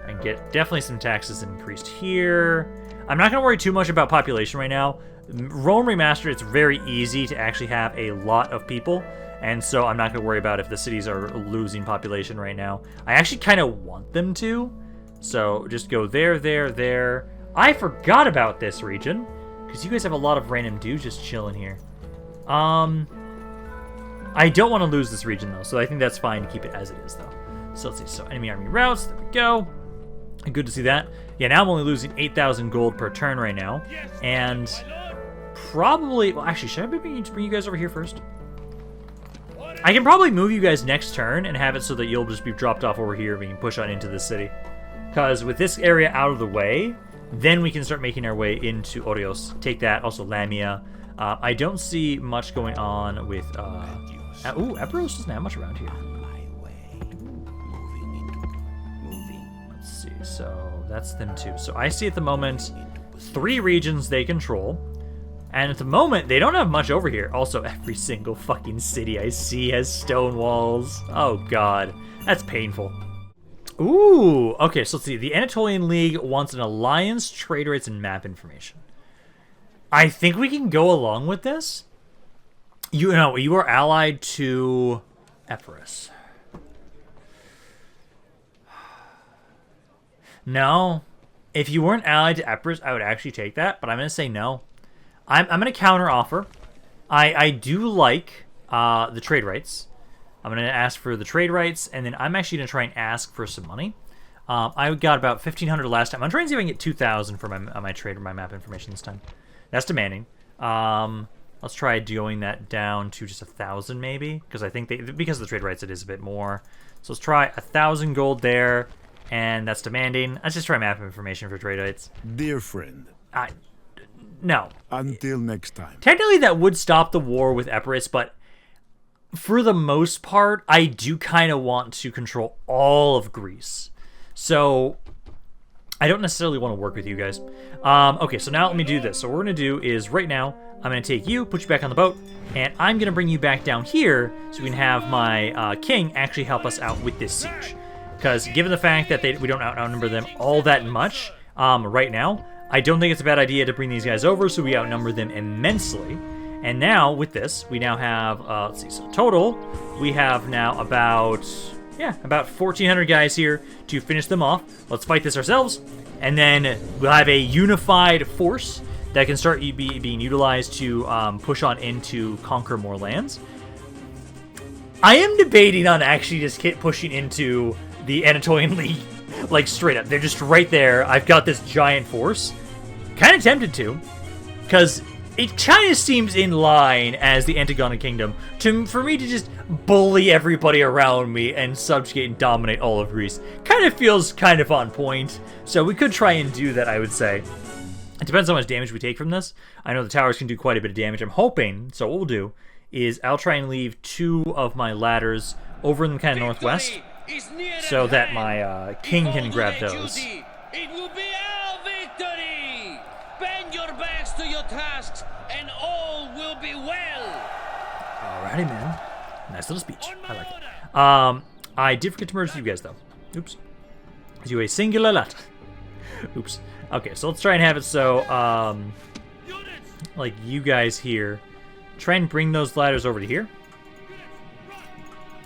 And get definitely some taxes increased here. I'm not going to worry too much about population right now. Rome Remastered, it's very easy to actually have a lot of people. And so I'm not going to worry about if the cities are losing population right now. I actually kind of want them to. So just go there, there, there. I forgot about this region. Because you guys have a lot of random dudes just chilling here. I don't want to lose this region, though, so I think that's fine to keep it as it is, though. So let's see. So enemy army routes. There we go. Good to see that. Yeah, now I'm only losing 8,000 gold per turn right now. And probably... Well, actually, should I bring you guys over here first? I can probably move you guys next turn and have it so that you'll just be dropped off over here and we can push on into the city. Because with this area out of the way, then we can start making our way into Orios. Take that. Also Lamia. I don't see much going on with... ooh, Epirus doesn't have much around here. Let's see, so that's them too. So I see at the moment 3 regions they control. And at the moment, they don't have much over here. Also, every single fucking city I see has stone walls. Oh god, that's painful. Ooh, okay, so let's see. The Anatolian League wants an alliance, trade rates, and map information. I think we can go along with this. You know, you are allied to Epirus. No. If you weren't allied to Epirus, I would actually take that, but I'm going to say no. I'm going to counter offer. I do like the trade rights. I'm going to ask for the trade rights, and then I'm actually going to try and ask for some money. I got about 1,500 last time. I'm trying to see if I can get 2,000 for my trade or my map information this time. That's demanding. Let's try doing that down to just 1,000 maybe, because I think because of the trade rights it is a bit more. So let's try 1,000 gold there, and that's demanding. Let's just try map information for trade rights. Dear friend. No. Until next time. Technically that would stop the war with Epirus, but for the most part, I do kind of want to control all of Greece. So I don't necessarily want to work with you guys. Okay, so now let me do this. So what we're going to do is right now, I'm going to take you, put you back on the boat, and I'm going to bring you back down here so we can have my king actually help us out with this siege. Because given the fact that we don't outnumber them all that much right now, I don't think it's a bad idea to bring these guys over so we outnumber them immensely. And now, with this, we now have, let's see, so total, we have now about 1,400 guys here to finish them off. Let's fight this ourselves, and then we'll have a unified force that can start being utilized to push on in to conquer more lands. I am debating on actually just pushing into the Anatolian League, like straight up. They're just right there. I've got this giant force. Kind of tempted to, because it kind of seems in line as the Antigonid Kingdom for me to just bully everybody around me and subjugate and dominate all of Greece. Kind of feels kind of on point, so we could try and do that, I would say. It depends on how much damage we take from this. I know the towers can do quite a bit of damage. I'm hoping, so what we'll do is I'll try and leave 2 of my ladders over in the kind of northwest so that my king can grab those. It will be our victory! Bend your backs to your tasks, and all will be well! Alrighty, man. Nice little speech. I like it. I did forget to merge you guys, though. Oops. Do a singular letter. Oops. Okay, so let's try and have it so, like you guys here, try and bring those ladders over to here.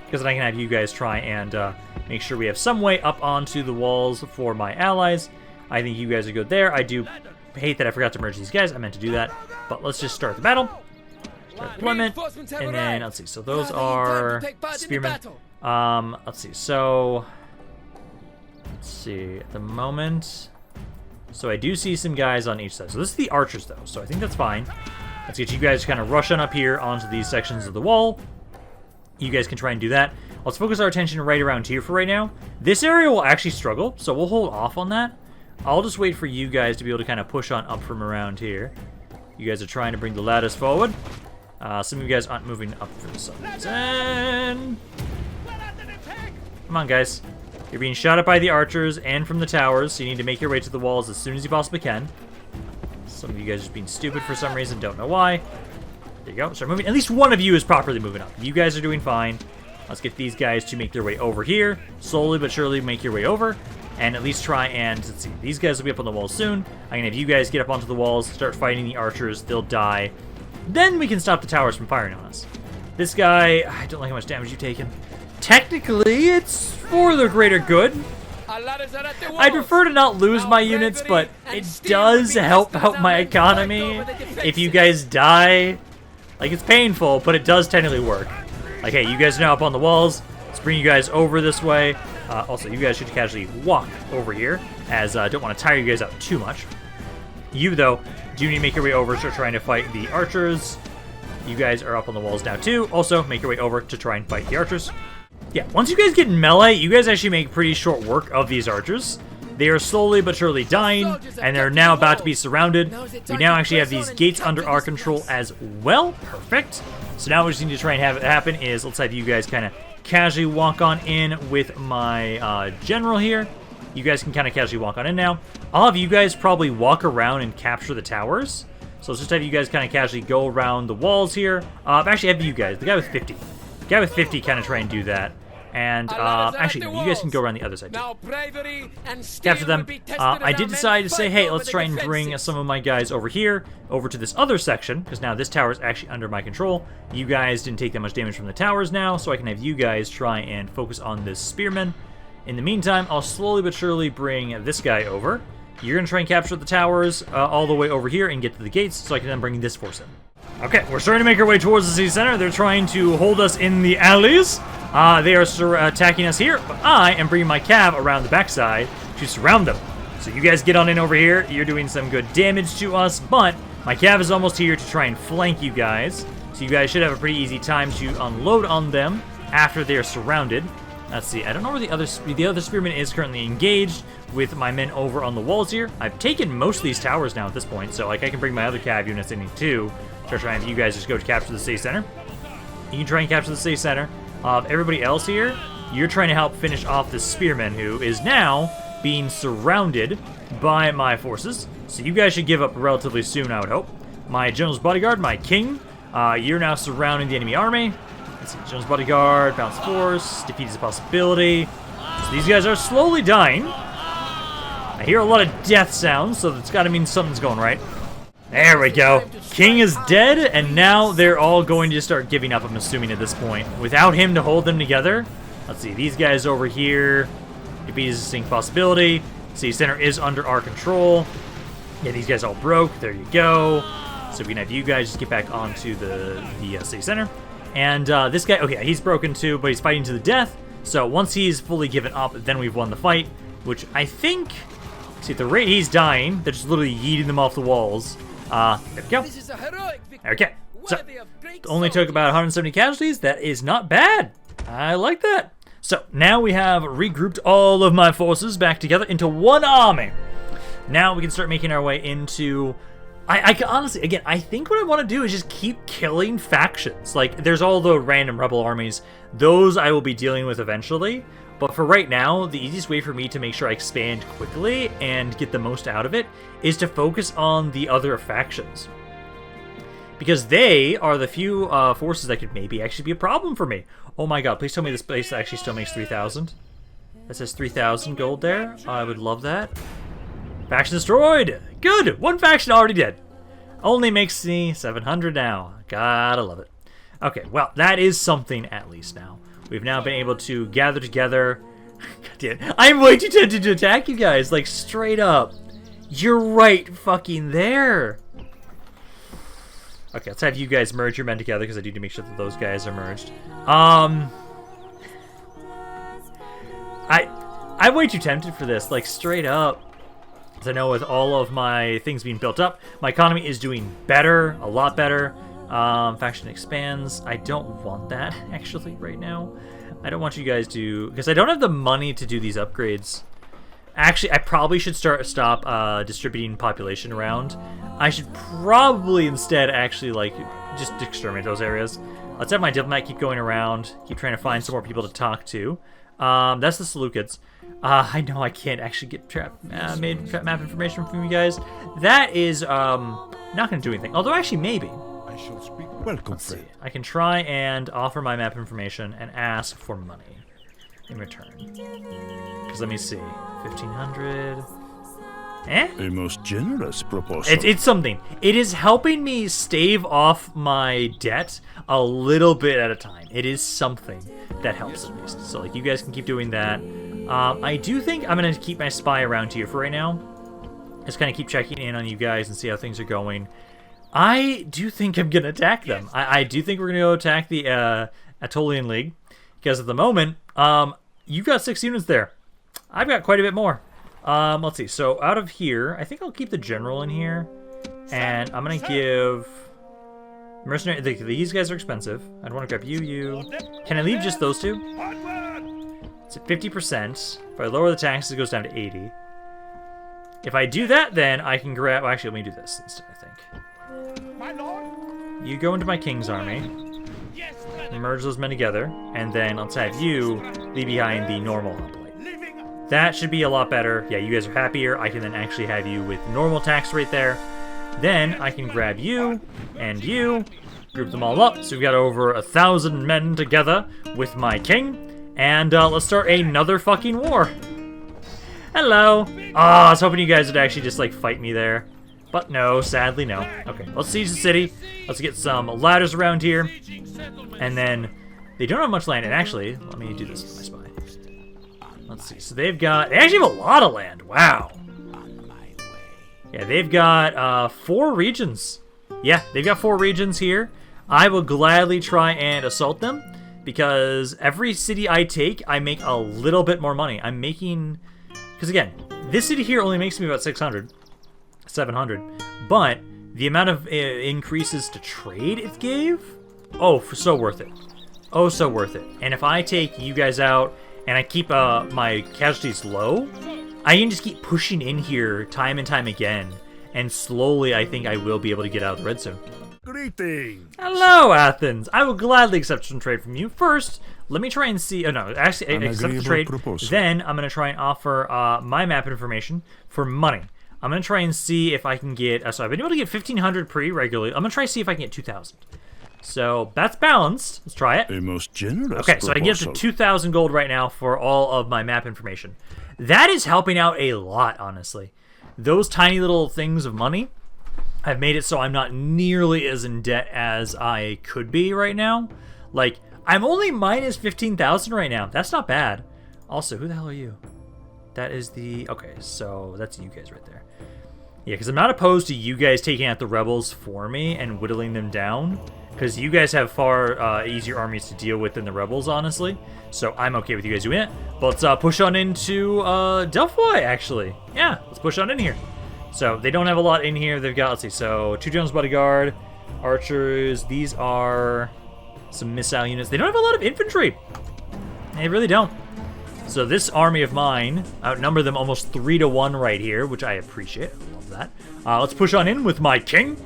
Because then I can have you guys try and make sure we have some way up onto the walls for my allies. I think you guys are good there. I do hate that I forgot to merge these guys. I meant to do that. But let's just start the battle. Start deployment. And then, let's see. So those are spearmen. Let's see. So, let's see. At the moment... So I do see some guys on each side. So this is the archers, though. So I think that's fine. Let's get you guys to kind of rush on up here onto these sections of the wall. You guys can try and do that. Let's focus our attention right around here for right now. This area will actually struggle, so we'll hold off on that. I'll just wait for you guys to be able to kind of push on up from around here. You guys are trying to bring the ladders forward. Some of you guys aren't moving up for some reason. Come on, guys. You're being shot at by the archers and from the towers, so you need to make your way to the walls as soon as you possibly can. Some of you guys are just being stupid for some reason, don't know why. There you go, start moving. At least one of you is properly moving up. You guys are doing fine. Let's get these guys to make their way over here. Slowly but surely make your way over. And at least try and, let's see, these guys will be up on the walls soon. I'm gonna have you guys get up onto the walls, start fighting the archers, they'll die. Then we can stop the towers from firing on us. This guy, I don't like how much damage you've taken. Technically, it's for the greater good. I prefer to not lose my units, but it does help out my economy if you guys die. Like, it's painful, but it does technically work. Like, hey, you guys are now up on the walls. Let's bring you guys over this way. Also, you guys should casually walk over here, as I don't want to tire you guys out too much. You, though, do need to make your way over, start trying to fight the archers. You guys are up on the walls now, too. Also, make your way over to try and fight the archers. Yeah, once you guys get in melee, you guys actually make pretty short work of these archers. They are slowly but surely dying, and they're now about to be surrounded. We now actually have these gates under our control as well. Perfect. So now what we just need to try and have it happen is, let's have you guys kind of casually walk on in with my general here. You guys can kind of casually walk on in now. I'll have you guys probably walk around and capture the towers. So let's just have you guys kind of casually go around the walls here. Actually, have you guys, the guy with 50. The guy with 50 kind of try and do that. And, actually, no, you guys can go around the other side, too. Capture them. I did decide to say, hey, let's try and bring some of my guys over here, over to this other section, because now this tower is actually under my control. You guys didn't take that much damage from the towers now, so I can have you guys try and focus on this spearman. In the meantime, I'll slowly but surely bring this guy over. You're going to try and capture the towers all the way over here and get to the gates, so I can then bring this force in. Okay, we're starting to make our way towards the city center. They're trying to hold us in the alleys. They are attacking us here, but I am bringing my cav around the backside to surround them. So you guys get on in over here. You're doing some good damage to us, but my cav is almost here to try and flank you guys. So you guys should have a pretty easy time to unload on them after they are surrounded. Let's see, I don't know where the other spearman is currently engaged with my men over on the walls here. I've taken most of these towers now at this point, so like I can bring my other cav units in too. So try and have you guys just go to capture the city center. You can try and capture the city center. Everybody else here, you're trying to help finish off this spearman who is now being surrounded by my forces. So you guys should give up relatively soon, I would hope. My general's bodyguard, my king, you're now surrounding the enemy army. Let's see, general's bodyguard, balance force, defeat is a possibility. So these guys are slowly dying. I hear a lot of death sounds, so that's got to mean something's going right. There we go. King is dead, and now they're all going to start giving up, I'm assuming, at this point. Without him to hold them together. Let's see, these guys over here. Defeat is a distinct possibility. City center is under our control. Yeah, these guys all broke. There you go. So we can have you guys just get back onto the city center. And this guy, okay, he's broken too, but he's fighting to the death. So once he's fully given up, then we've won the fight. Which I think, see, at the rate he's dying, they're just literally yeeting them off the walls. There we go. Okay, so only took about 170 casualties. That is not bad. I like that. So now we have regrouped all of my forces back together into one army. Now we can start making our way into... I can honestly, again, I think what I want to do is just keep killing factions. Like, there's all the random rebel armies. Those I will be dealing with eventually. But for right now, the easiest way for me to make sure I expand quickly and get the most out of it is to focus on the other factions. Because they are the few forces that could maybe actually be a problem for me. Oh my god, please tell me this place actually still makes 3,000. That says 3,000 gold there. I would love that. Faction destroyed! Good! One faction already dead. Only makes me 700 now. Gotta love it. Okay, well, that is something at least now. We've now been able to gather together. God damn it. I'm way too tempted to attack you guys, like, straight up. You're right fucking there. Okay, let's have you guys merge your men together, because I need to make sure that those guys are merged. I'm way too tempted for this, like, straight up. As I know with all of my things being built up, my economy is doing better, a lot better. Faction expands. I don't want that, actually, right now. I don't want you guys to... Because I don't have the money to do these upgrades. Actually, I probably should stop distributing population around. I should probably instead actually, like, just exterminate those areas. Let's have my diplomat keep going around, keep trying to find some more people to talk to. That's the Seleucids. I know I can't actually get map information from you guys. That is not going to do anything. Although, actually, maybe. I shall speak. Welcome, friend. I can try and offer my map information and ask for money in return. Because let me see. 1,500. Eh? A most generous proposal. It's something. It is helping me stave off my debt a little bit at a time. It is something that helps at least. So, like, you guys can keep doing that. I do think I'm going to keep my spy around here for right now. Just kind of keep checking in on you guys and see how things are going. I do think I'm going to attack them. I do think we're going to go attack the Aetolian League. Because at the moment, you've got 6 units there. I've got quite a bit more. Let's see. So out of here, I think I'll keep the general in here. And I'm going to give... Mercenary... These guys are expensive. I'd want to grab you. Can I leave just those two? It's at 50%. If I lower the taxes, it goes down to 80. If I do that, then I can grab... Well, actually, let me do this instead, I think. You go into my king's army. Merge those men together. And then let's have you leave behind the normal hoplite. That should be a lot better. Yeah, you guys are happier. I can then actually have you with normal tax rate there. Then I can grab you and you, group them all up. So we've got over 1,000 men together with my king. And let's start another fucking war. Hello. I was hoping you guys would actually just, like, fight me there. But no, sadly no. Okay, let's siege the city. Let's get some ladders around here. And then, they don't have much land. And actually, let me do this with my spy. Let's see. So they actually have a lot of land. Wow. Yeah, they've got 4 regions. Yeah, they've got 4 regions here. I will gladly try and assault them. Because every city I take, I make a little bit more money. I'm making... Because again, this city here only makes me about 600. 700. But the amount of increases to trade it gave... Oh, so worth it. Oh, so worth it. And if I take you guys out and I keep my casualties low, I can just keep pushing in here time and time again. And slowly, I think I will be able to get out of the red zone. Greetings. Hello, Athens. I will gladly accept some trade from you. First, let me try and see... Oh, no. Actually, accept the trade. Proposal. Then, I'm going to try and offer my map information for money. I'm going to try and see if I can get... so I've been able to get 1,500 pre-regularly. I'm going to try and see if I can get 2,000. So, that's balanced. Let's try it. A most generous Okay, so I can get up to 2,000 gold right now for all of my map information. That is helping out a lot, honestly. Those tiny little things of money have made it so I'm not nearly as in debt as I could be right now. Like, I'm only minus 15,000 right now. That's not bad. Also, who the hell are you? That is the... Okay, so that's you guys right there. Yeah, because I'm not opposed to you guys taking out the rebels for me and whittling them down. Because you guys have far easier armies to deal with than the rebels, honestly. So I'm okay with you guys doing it. But let's push on into Delphoi, actually. Yeah, let's push on in here. So they don't have a lot in here. They've got, let's see, so 2 generals bodyguard, archers. These are some missile units. They don't have a lot of infantry. They really don't. So this army of mine outnumber them almost 3-1 right here, which I appreciate. I love that. Let's push on in with my king.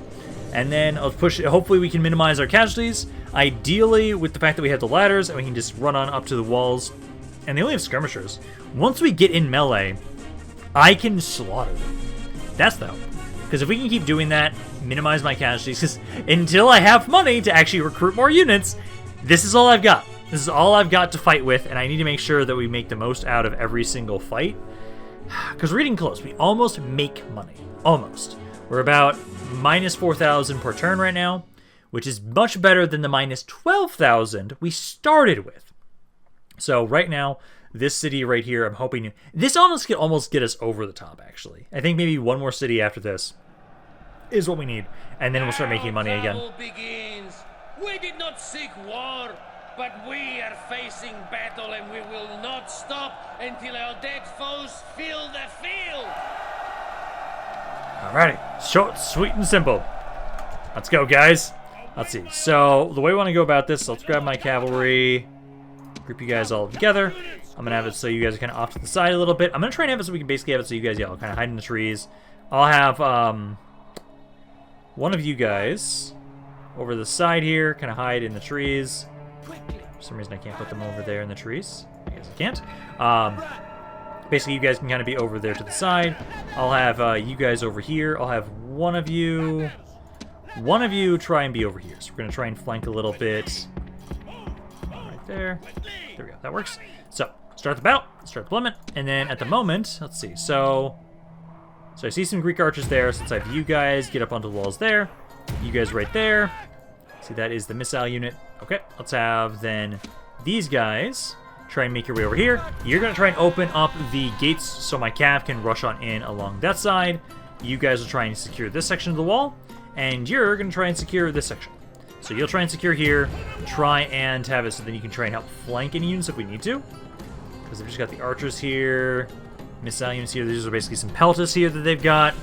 And then let's push. Hopefully we can minimize our casualties. Ideally, with the fact that we have the ladders and we can just run on up to the walls. And they only have skirmishers. Once we get in melee, I can slaughter them. That's the hope. Because if we can keep doing that, minimize my casualties, because until I have money to actually recruit more units, this is all I've got. This is all I've got to fight with, and I need to make sure that we make the most out of every single fight. Because we're getting close. We almost make money. Almost. We're about minus 4,000 per turn right now, which is much better than the minus 12,000 we started with. So right now, this city right here, I'm hoping... This almost get us over the top, actually. I think maybe one more city after this is what we need. And then we'll start making money again. Begins. We did not seek war, but we are facing battle, and we will not stop until our dead foes fill the field. Alrighty. Short, sweet, and simple. Let's go, guys. Let's see. So, the way we want to go about this, let's grab my cavalry, group you guys all together. I'm going to have it so you guys are kind of off to the side a little bit. I'm going to try and have it so we can basically have it so you guys, all kind of hide in the trees. I'll have one of you guys over the side here, kind of hide in the trees. For some reason, I can't put them over there in the trees. I guess I can't. Basically, you guys can kind of be over there to the side. I'll have you guys over here. I'll have one of you try and be over here. So we're going to try and flank a little bit. Right there. There we go. That works. So, start the battle. Start deployment. And then at the moment, let's see. So I see some Greek archers there. Since I have you guys get up onto the walls there. You guys right there. See, that is the missile unit. Okay, let's have then these guys try and make your way over here. You're going to try and open up the gates so my cav can rush on in along that side. You guys will try and secure this section of the wall. And you're going to try and secure this section. So you'll try and secure here. Try and have it so then you can try and help flank any units if we need to. Because they've just got the archers here. Missile units here. These are basically some peltas here that they've got.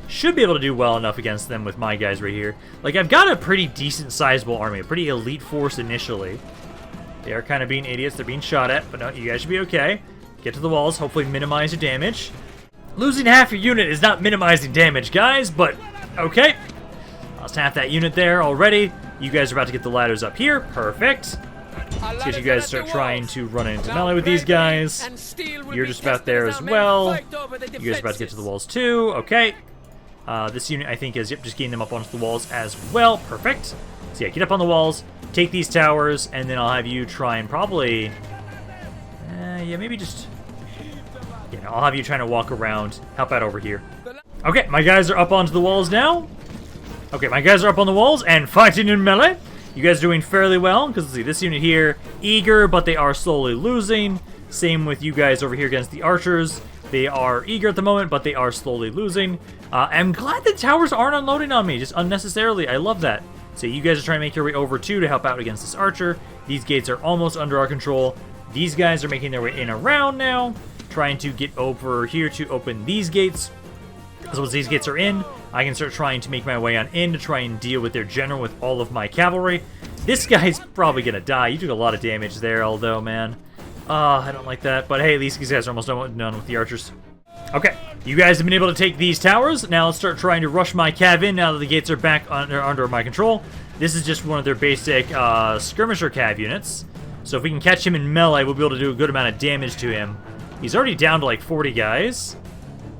Should be able to do well enough against them with my guys right here. Like, I've got a pretty decent sizable army. A pretty elite force initially. They are kind of being idiots. They're being shot at. But no, you guys should be okay. Get to the walls. Hopefully minimize your damage. Losing half your unit is not minimizing damage, guys. But, okay. Lost half that unit there already. You guys are about to get the ladders up here. Perfect. Let's get you guys start trying to run into melee with these guys. You're just about there as well. You guys are about to get to the walls too. Okay. This unit, I think, is just getting them up onto the walls as well. Perfect. So yeah, get up on the walls, take these towers, and then I'll have you try and probably... yeah, maybe just... You know, I'll have you trying to walk around, help out over here. Okay, my guys are up onto the walls now. Okay, my guys are up on the walls and fighting in melee. You guys are doing fairly well, because let's see, this unit here, eager, but they are slowly losing. Same with you guys over here against the archers. They are eager at the moment, but they are slowly losing. I'm glad the towers aren't unloading on me, just unnecessarily. I love that. So you guys are trying to make your way over too to help out against this archer. These gates are almost under our control. These guys are making their way in around now, trying to get over here to open these gates. So once these gates are in, I can start trying to make my way on in to try and deal with their general with all of my cavalry. This guy's probably going to die. You took a lot of damage there, although, man. I don't like that. But hey, at least these guys are almost done with the archers. Okay, you guys have been able to take these towers. Now let's start trying to rush my cav in now that the gates are back under my control. This is just one of their basic skirmisher cav units. So if we can catch him in melee, we'll be able to do a good amount of damage to him. He's already down to like 40 guys.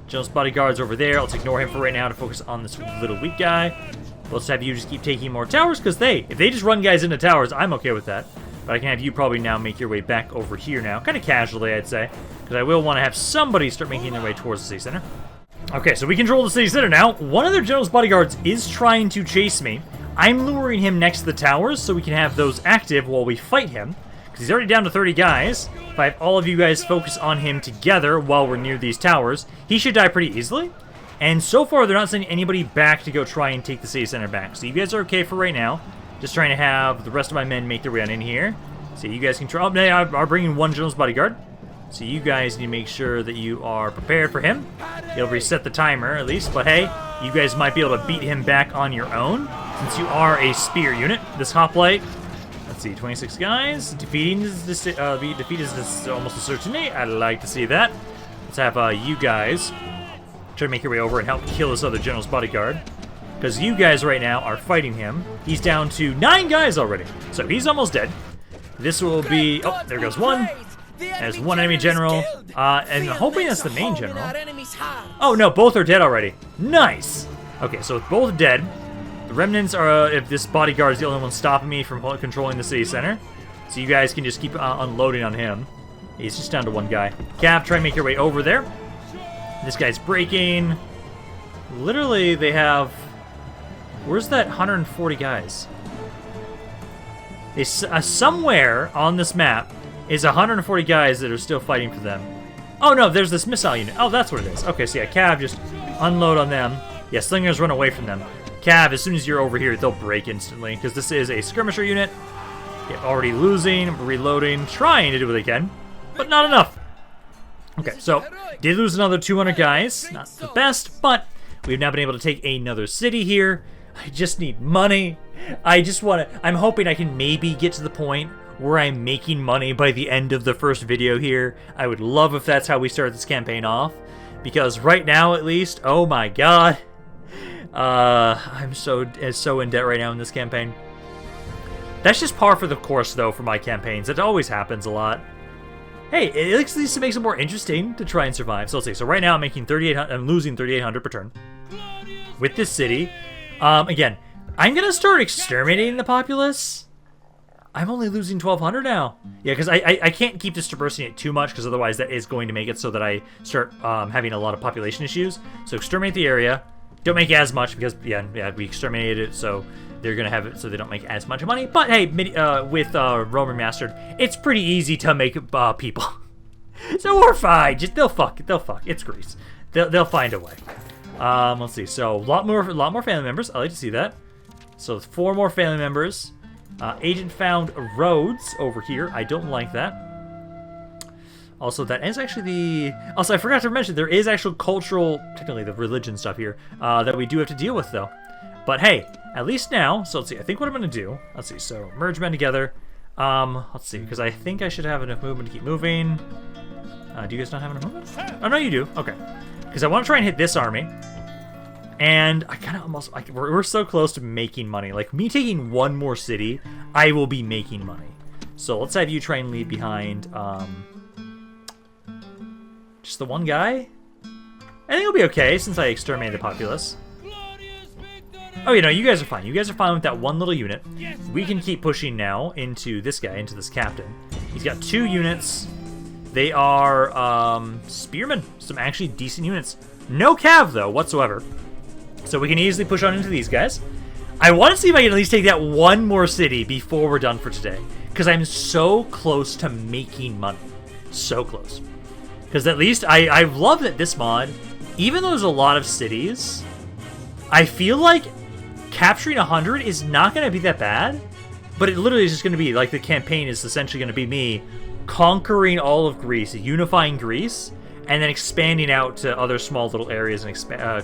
General's bodyguard's over there. Let's ignore him for right now to focus on this little weak guy. Let's have you just keep taking more towers, because if they just run guys into towers, I'm okay with that. But I can have you probably now make your way back over here now. Kind of casually, I'd say. Because I will want to have somebody start making their way towards the city center. Okay, so we control the city center now. One of their general's bodyguards is trying to chase me. I'm luring him next to the towers so we can have those active while we fight him. Because he's already down to 30 guys. If I have all of you guys focus on him together while we're near these towers, he should die pretty easily. And so far, they're not sending anybody back to go try and take the city center back. So you guys are okay for right now. Just trying to have the rest of my men make their way on in here. So you guys can try... Oh, they are bringing one general's bodyguard. So you guys need to make sure that you are prepared for him. He'll reset the timer, at least. But hey, you guys might be able to beat him back on your own, since you are a spear unit. This hoplite, Let's see, 26 guys. Defeat is almost a certainty. I'd like to see that. Let's have you guys try to make your way over and help kill this other general's bodyguard. Because you guys right now are fighting him. He's down to 9 guys already. So he's almost dead. This will be... Oh, there goes one. There's one enemy general. And I'm hoping that's the main general. Oh, no, both are dead already. Nice! Okay, so with both dead, the remnants are... if this bodyguard is the only one stopping me from controlling the city center. So you guys can just keep unloading on him. He's just down to 1 guy. Cav, try and make your way over there. This guy's breaking. Literally, they have... Where's that 140 guys? Somewhere on this map is 140 guys that are still fighting for them. Oh no, there's this missile unit. Oh, that's what it is. Okay, so yeah, Cav, just unload on them. Yeah, slingers run away from them. Cav, as soon as you're over here, they'll break instantly, because this is a skirmisher unit. Yeah, already losing, reloading, trying to do what they can, but not enough. Okay, so did lose another 200 guys. Not the best, but we've now been able to take another city here. I just need money. I'm hoping I can maybe get to the point where I'm making money by the end of the first video here. I would love if that's how we start this campaign off. Because right now, at least, oh my god. I'm so in debt right now in this campaign. That's just par for the course, though, for my campaigns. It always happens a lot. Hey, at least it makes it more interesting to try and survive. So let's see. So right now I'm making 3,800. I'm losing 3,800 per turn with this city. Again, I'm gonna start exterminating the populace. I'm only losing 1,200 now. Yeah, because I can't keep dispersing it too much, because otherwise that is going to make it so that I start having a lot of population issues. So exterminate the area. Don't make as much, because yeah, we exterminated it, so they're gonna have it so they don't make as much money. But hey, with Rome Remastered, it's pretty easy to make people. So we're fine. Just they'll fuck. It's Greece. They'll find a way. Let's see. So a lot more family members. I like to see that. So 4 more family members. Agent found roads over here. I don't like that. Also, that is actually the... Also, I forgot to mention, there is actual cultural, technically the religion stuff here, that we do have to deal with, though. But hey, at least now, so let's see, I think what I'm going to do, let's see, so merge men together. Let's see, because I think I should have enough movement to keep moving. Do you guys not have enough movement? Oh, no, you do. Okay. Because I want to try and hit this army. And I kind of almost... we're so close to making money. Like, me taking 1 more city, I will be making money. So let's have you try and leave behind... just the 1 guy? I think it'll be okay, since I exterminated the populace. Oh, you know, you guys are fine. You guys are fine with that 1 little unit. We can keep pushing now into this guy, into this captain. He's got 2 units. They are, spearmen. Some actually decent units. No cav, though, whatsoever. So we can easily push on into these guys. I want to see if I can at least take that 1 more city before we're done for today. Because I'm so close to making money. So close. Because at least I love that this mod, even though there's a lot of cities, I feel like capturing 100 is not going to be that bad. But it literally is just going to be, like, the campaign is essentially going to be me conquering all of Greece, unifying Greece, and then expanding out to other small little areas and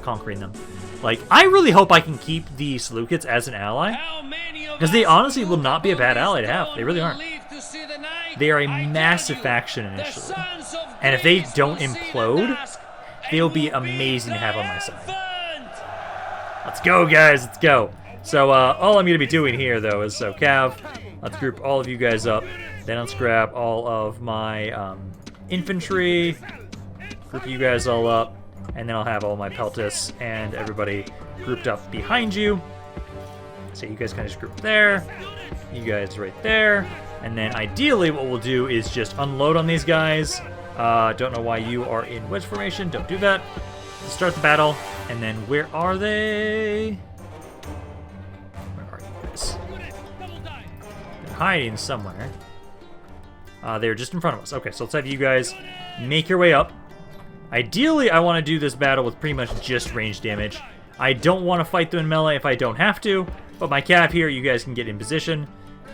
conquering them. Like, I really hope I can keep the Seleucids as an ally, because they honestly will not be a bad ally to have. They really aren't. They are a massive faction initially, and if they don't implode, they'll be amazing to have on my side. Let's go, guys, let's go. So, all I'm going to be doing here, though, is, so, Cav, let's group all of you guys up, then let's grab all of my infantry, group you guys all up, and then I'll have all my peltis and everybody grouped up behind you. So you guys kind of just group there, you guys right there, and then ideally what we'll do is just unload on these guys. Don't know why you are in wedge formation, don't do that. Let's start the battle, and then where are they? Where are you guys? They're hiding somewhere. They're just in front of us. Okay, so let's have you guys make your way up. Ideally, I want to do this battle with pretty much just range damage. I don't want to fight them in melee if I don't have to, but my cav here, you guys can get in position.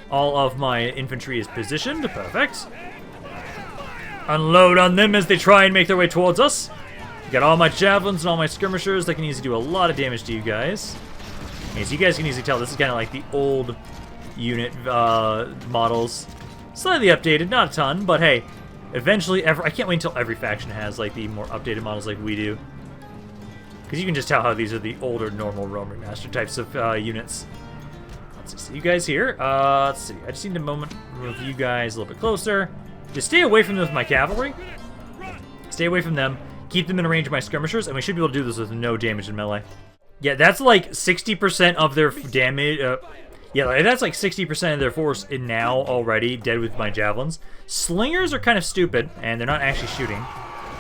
All of my infantry is positioned. Perfect. Unload on them as they try and make their way towards us. Got all my javelins and all my skirmishers that can easily do a lot of damage to you guys. Okay, so you guys can easily tell this is kind of like the old unit models. Slightly updated, not a ton, but hey, eventually, I can't wait until every faction has like the more updated models like we do. Because you can just tell how these are the older normal Rome Remastered types of units. Let's see you guys here. Let's see. I just need a moment to move you guys a little bit closer. Just stay away from them with my cavalry. Stay away from them. Keep them in range of my skirmishers, and we should be able to do this with no damage in melee. Yeah, that's like 60% of their damage. Yeah, that's like 60% of their force in now already dead with my javelins. Slingers are kind of stupid, and they're not actually shooting.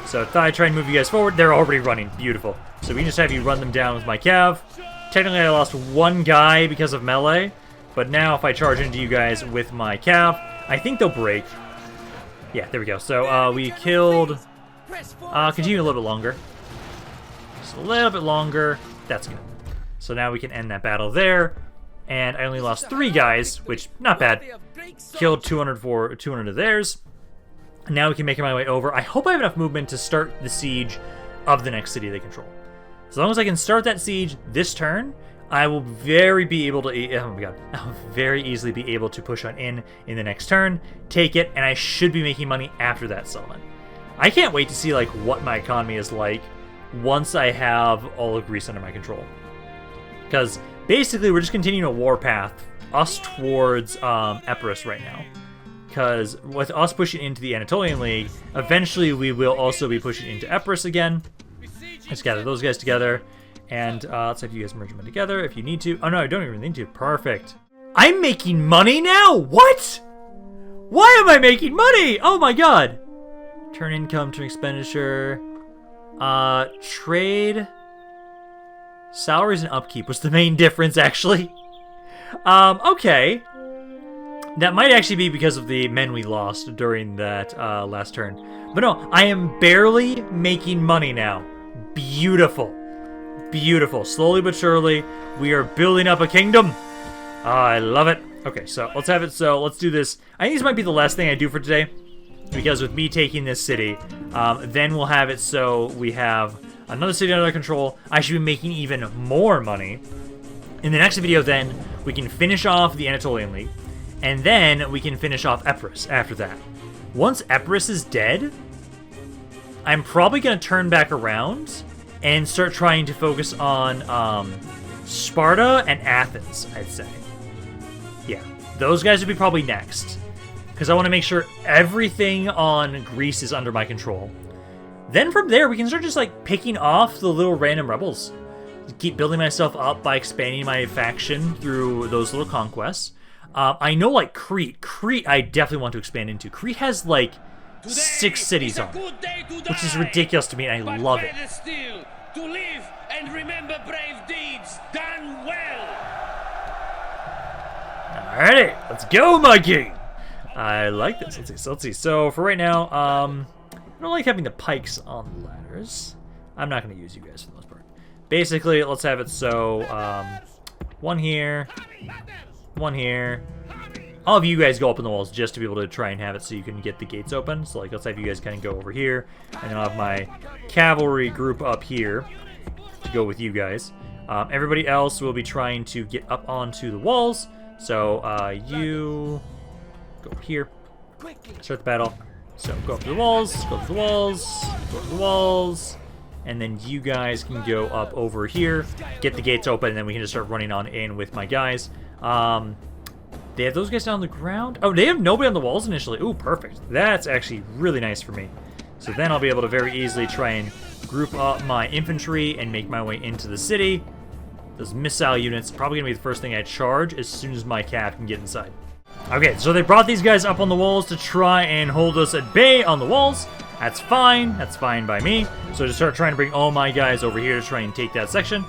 So I thought I'd try and move you guys forward. They're already running. Beautiful. So we can just have you run them down with my cav. Technically, I lost one guy because of melee, but now if I charge into you guys with my cav, I think they'll break. Yeah, there we go. So we killed... continue a little bit longer. Just a little bit longer. That's good. So now we can end that battle there. And I only lost 3 guys, which, not bad. Killed 200 of theirs. And now we can make my way over. I hope I have enough movement to start the siege of the next city they control. As long as I can start that siege this turn, I will very easily be able to push on in the next turn, take it, and I should be making money after that settlement. I can't wait to see like what my economy is like once I have all of Greece under my control. Because basically we're just continuing a war path, us towards Epirus right now. Because with us pushing into the Anatolian League, eventually we will also be pushing into Epirus again. Let's gather those guys together. And let's have you guys merge them together if you need to. Oh no, I don't even need to. Perfect. I'm making money now? What? Why am I making money? Oh my god. Turn income, turn expenditure. Trade. Salaries and upkeep was the main difference, actually. Okay. That might actually be because of the men we lost during that last turn. But no, I am barely making money now. Beautiful. Beautiful. Slowly but surely, we are building up a kingdom. I love it. Okay, so let's have it. So let's do this. I think this might be the last thing I do for today. Because with me taking this city, then we'll have it so we have another city under our control. I should be making even more money. In the next video, then, we can finish off the Anatolian League. And then we can finish off Epirus after that. Once Epirus is dead, I'm probably going to turn back around and start trying to focus on Sparta and Athens, I'd say. Yeah, those guys would be probably next. Because I want to make sure everything on Greece is under my control. Then from there, we can start just like picking off the little random rebels. Keep building myself up by expanding my faction through those little conquests. I know like Crete. Crete I definitely want to expand into. Crete has like 6 cities on it, which is ridiculous to me, and I love it. Still, to live and remember brave deeds done well. Alrighty, let's go, my king. I like this. Let's see. So for right now, I don't like having the pikes on the ladders. I'm not going to use you guys for the most part. Basically, let's have it so one here, one here. All of you guys go up on the walls just to be able to try and have it so you can get the gates open. So like, let's have you guys kind of go over here, and then I'll have my cavalry group up here to go with you guys. Everybody else will be trying to get up onto the walls. So you go over here, start the battle. So go up to the walls, go up to the walls, go up to the walls, and then you guys can go up over here, get the gates open, and then we can just start running on in with my guys. They have those guys down on the ground. Oh, they have nobody on the walls initially. Ooh, perfect. That's actually really nice for me. So then I'll be able to very easily try and group up my infantry and make my way into the city. Those missile units, probably going to be the first thing I charge as soon as my cav can get inside. Okay, so they brought these guys up on the walls to try and hold us at bay on the walls. That's fine. That's fine by me. So just start trying to bring all my guys over here to try and take that section.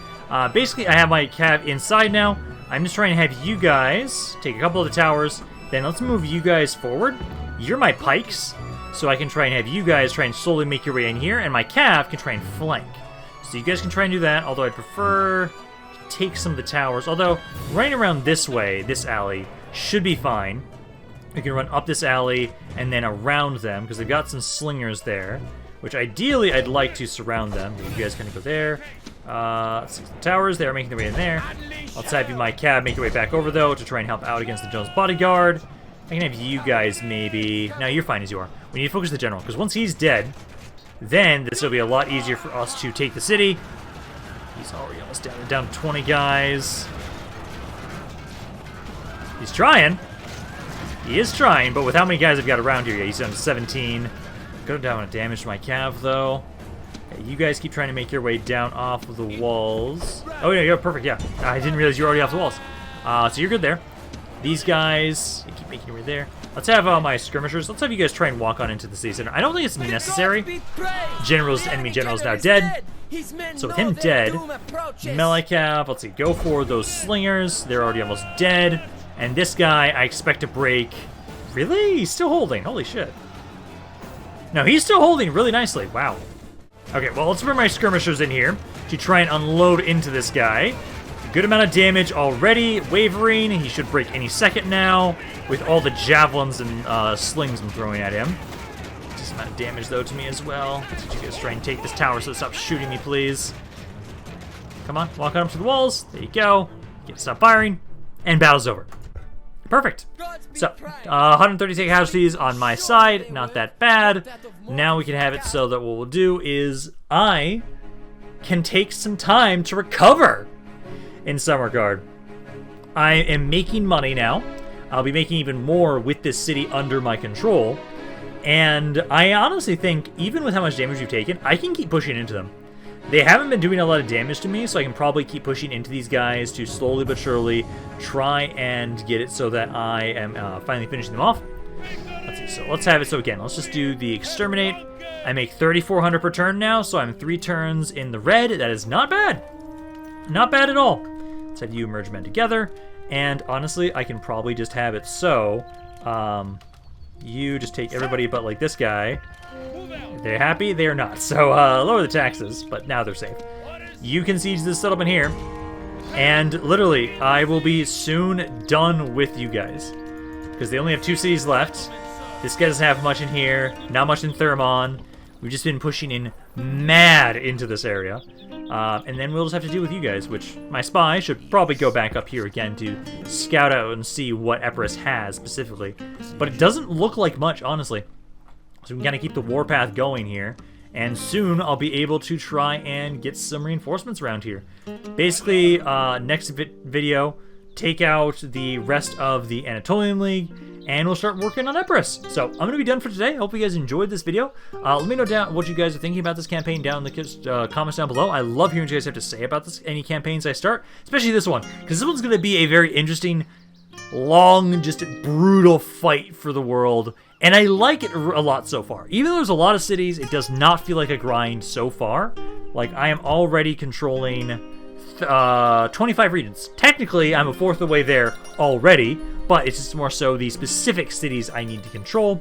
Basically, I have my cav inside now. I'm just trying to have you guys take a couple of the towers. Then let's move you guys forward. You're my pikes. So I can try and have you guys try and slowly make your way in here. And my cav can try and flank. So you guys can try and do that. Although I'd prefer to take some of the towers. Although running around this way, this alley, should be fine. We can run up this alley and then around them. Because they've got some slingers there. Which ideally I'd like to surround them. You guys kind of go there. Let's see, the towers, they're making their way in there. Let's have you, my cab, make your way back over, though, to try and help out against the General's bodyguard. I can have you guys maybe... No, you're fine as you are. We need to focus the General, because once he's dead, then this will be a lot easier for us to take the city. He's already almost down to 20 guys. He's trying. He is trying, but with how many guys I've got around here, yeah, he's down to 17. Go down to damage to my cav, though. Okay, you guys keep trying to make your way down off of the walls. Oh, yeah, you're perfect, yeah. I didn't realize you were already off the walls. So you're good there. These guys, you keep making your way there. Let's have my skirmishers. Let's have you guys try and walk on into the city center. I don't think it's necessary. Enemy general is now dead. So with him dead, melee cav, let's see, go for those slingers. They're already almost dead. And this guy, I expect to break... Really? He's still holding. Holy shit. No, he's still holding really nicely. Wow. Okay, well, let's bring my skirmishers in here to try and unload into this guy. Good amount of damage already. Wavering. He should break any second now with all the javelins and slings I'm throwing at him. Decent amount of damage, though, to me as well. Let's you guys try and take this tower, so stop shooting me, please. Come on, walk on up to the walls. There you go. Get stop firing. And battle's over. Perfect. So, 136 casualties on my side. Not that bad. Now we can have it so that what we'll do is I can take some time to recover in some regard. I am making money now. I'll be making even more with this city under my control. And I honestly think, even with how much damage we've taken, I can keep pushing into them. They haven't been doing a lot of damage to me, so I can probably keep pushing into these guys to slowly but surely try and get it so that I am finally finishing them off. Let's see, so let's have it. So again, let's just do the exterminate. I make 3,400 per turn now, so I'm 3 turns in the red. That is not bad. Not bad at all. Let's have you merge men together. And honestly, I can probably just have it so you just take everybody but like this guy. They're happy? They're not. So lower the taxes, but now they're safe. You can siege this settlement here. And literally, I will be soon done with you guys. Because they only have 2 cities left. This guy doesn't have much in here. Not much in Thermon. We've just been pushing in mad into this area. And then we'll just have to deal with you guys, which my spy should probably go back up here again to scout out and see what Epirus has specifically. But it doesn't look like much, honestly. So we can kind of keep the warpath going here. And soon I'll be able to try and get some reinforcements around here. Basically, next video, take out the rest of the Anatolian League, and we'll start working on Epirus. So I'm going to be done for today. Hope you guys enjoyed this video. Let me know down what you guys are thinking about this campaign down in the comments down below. I love hearing what you guys have to say about this, any campaigns I start, especially this one, because this one's going to be a very interesting, long, just brutal fight for the world. And I like it a lot so far. Even though there's a lot of cities, it does not feel like a grind so far. Like, I am already controlling 25 regions. Technically, I'm a fourth of the way there already, but it's just more so the specific cities I need to control.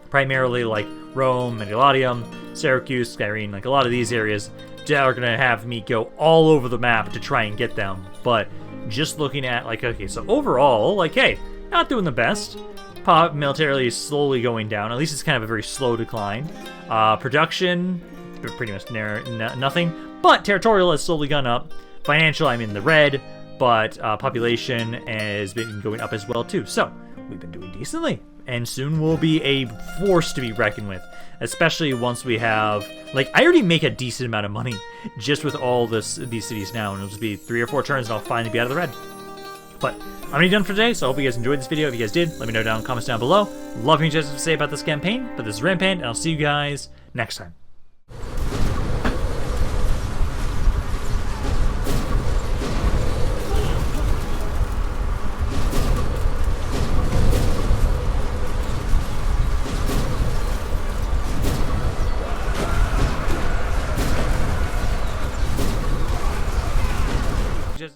Primarily, like Rome, Medulatium, Syracuse, Skyrene, like a lot of these areas are going to have me go all over the map to try and get them. But just looking at, like, okay, so overall, like, hey, not doing the best. Pop militarily is slowly going down. At least it's kind of a very slow decline. Production, pretty much nothing. But territorial has slowly gone up. Financial, I'm in the red. But population has been going up as well, too. So, we've been doing decently. And soon we'll be a force to be reckoned with. Especially once we have... Like, I already make a decent amount of money just with all these cities now. And it'll just be 3 or 4 turns and I'll finally be out of the red. But I'm already done for today, so I hope you guys enjoyed this video. If you guys did, let me know down in the comments down below. Love hearing what you guys have to say about this campaign. But this is Rampaned, and I'll see you guys next time.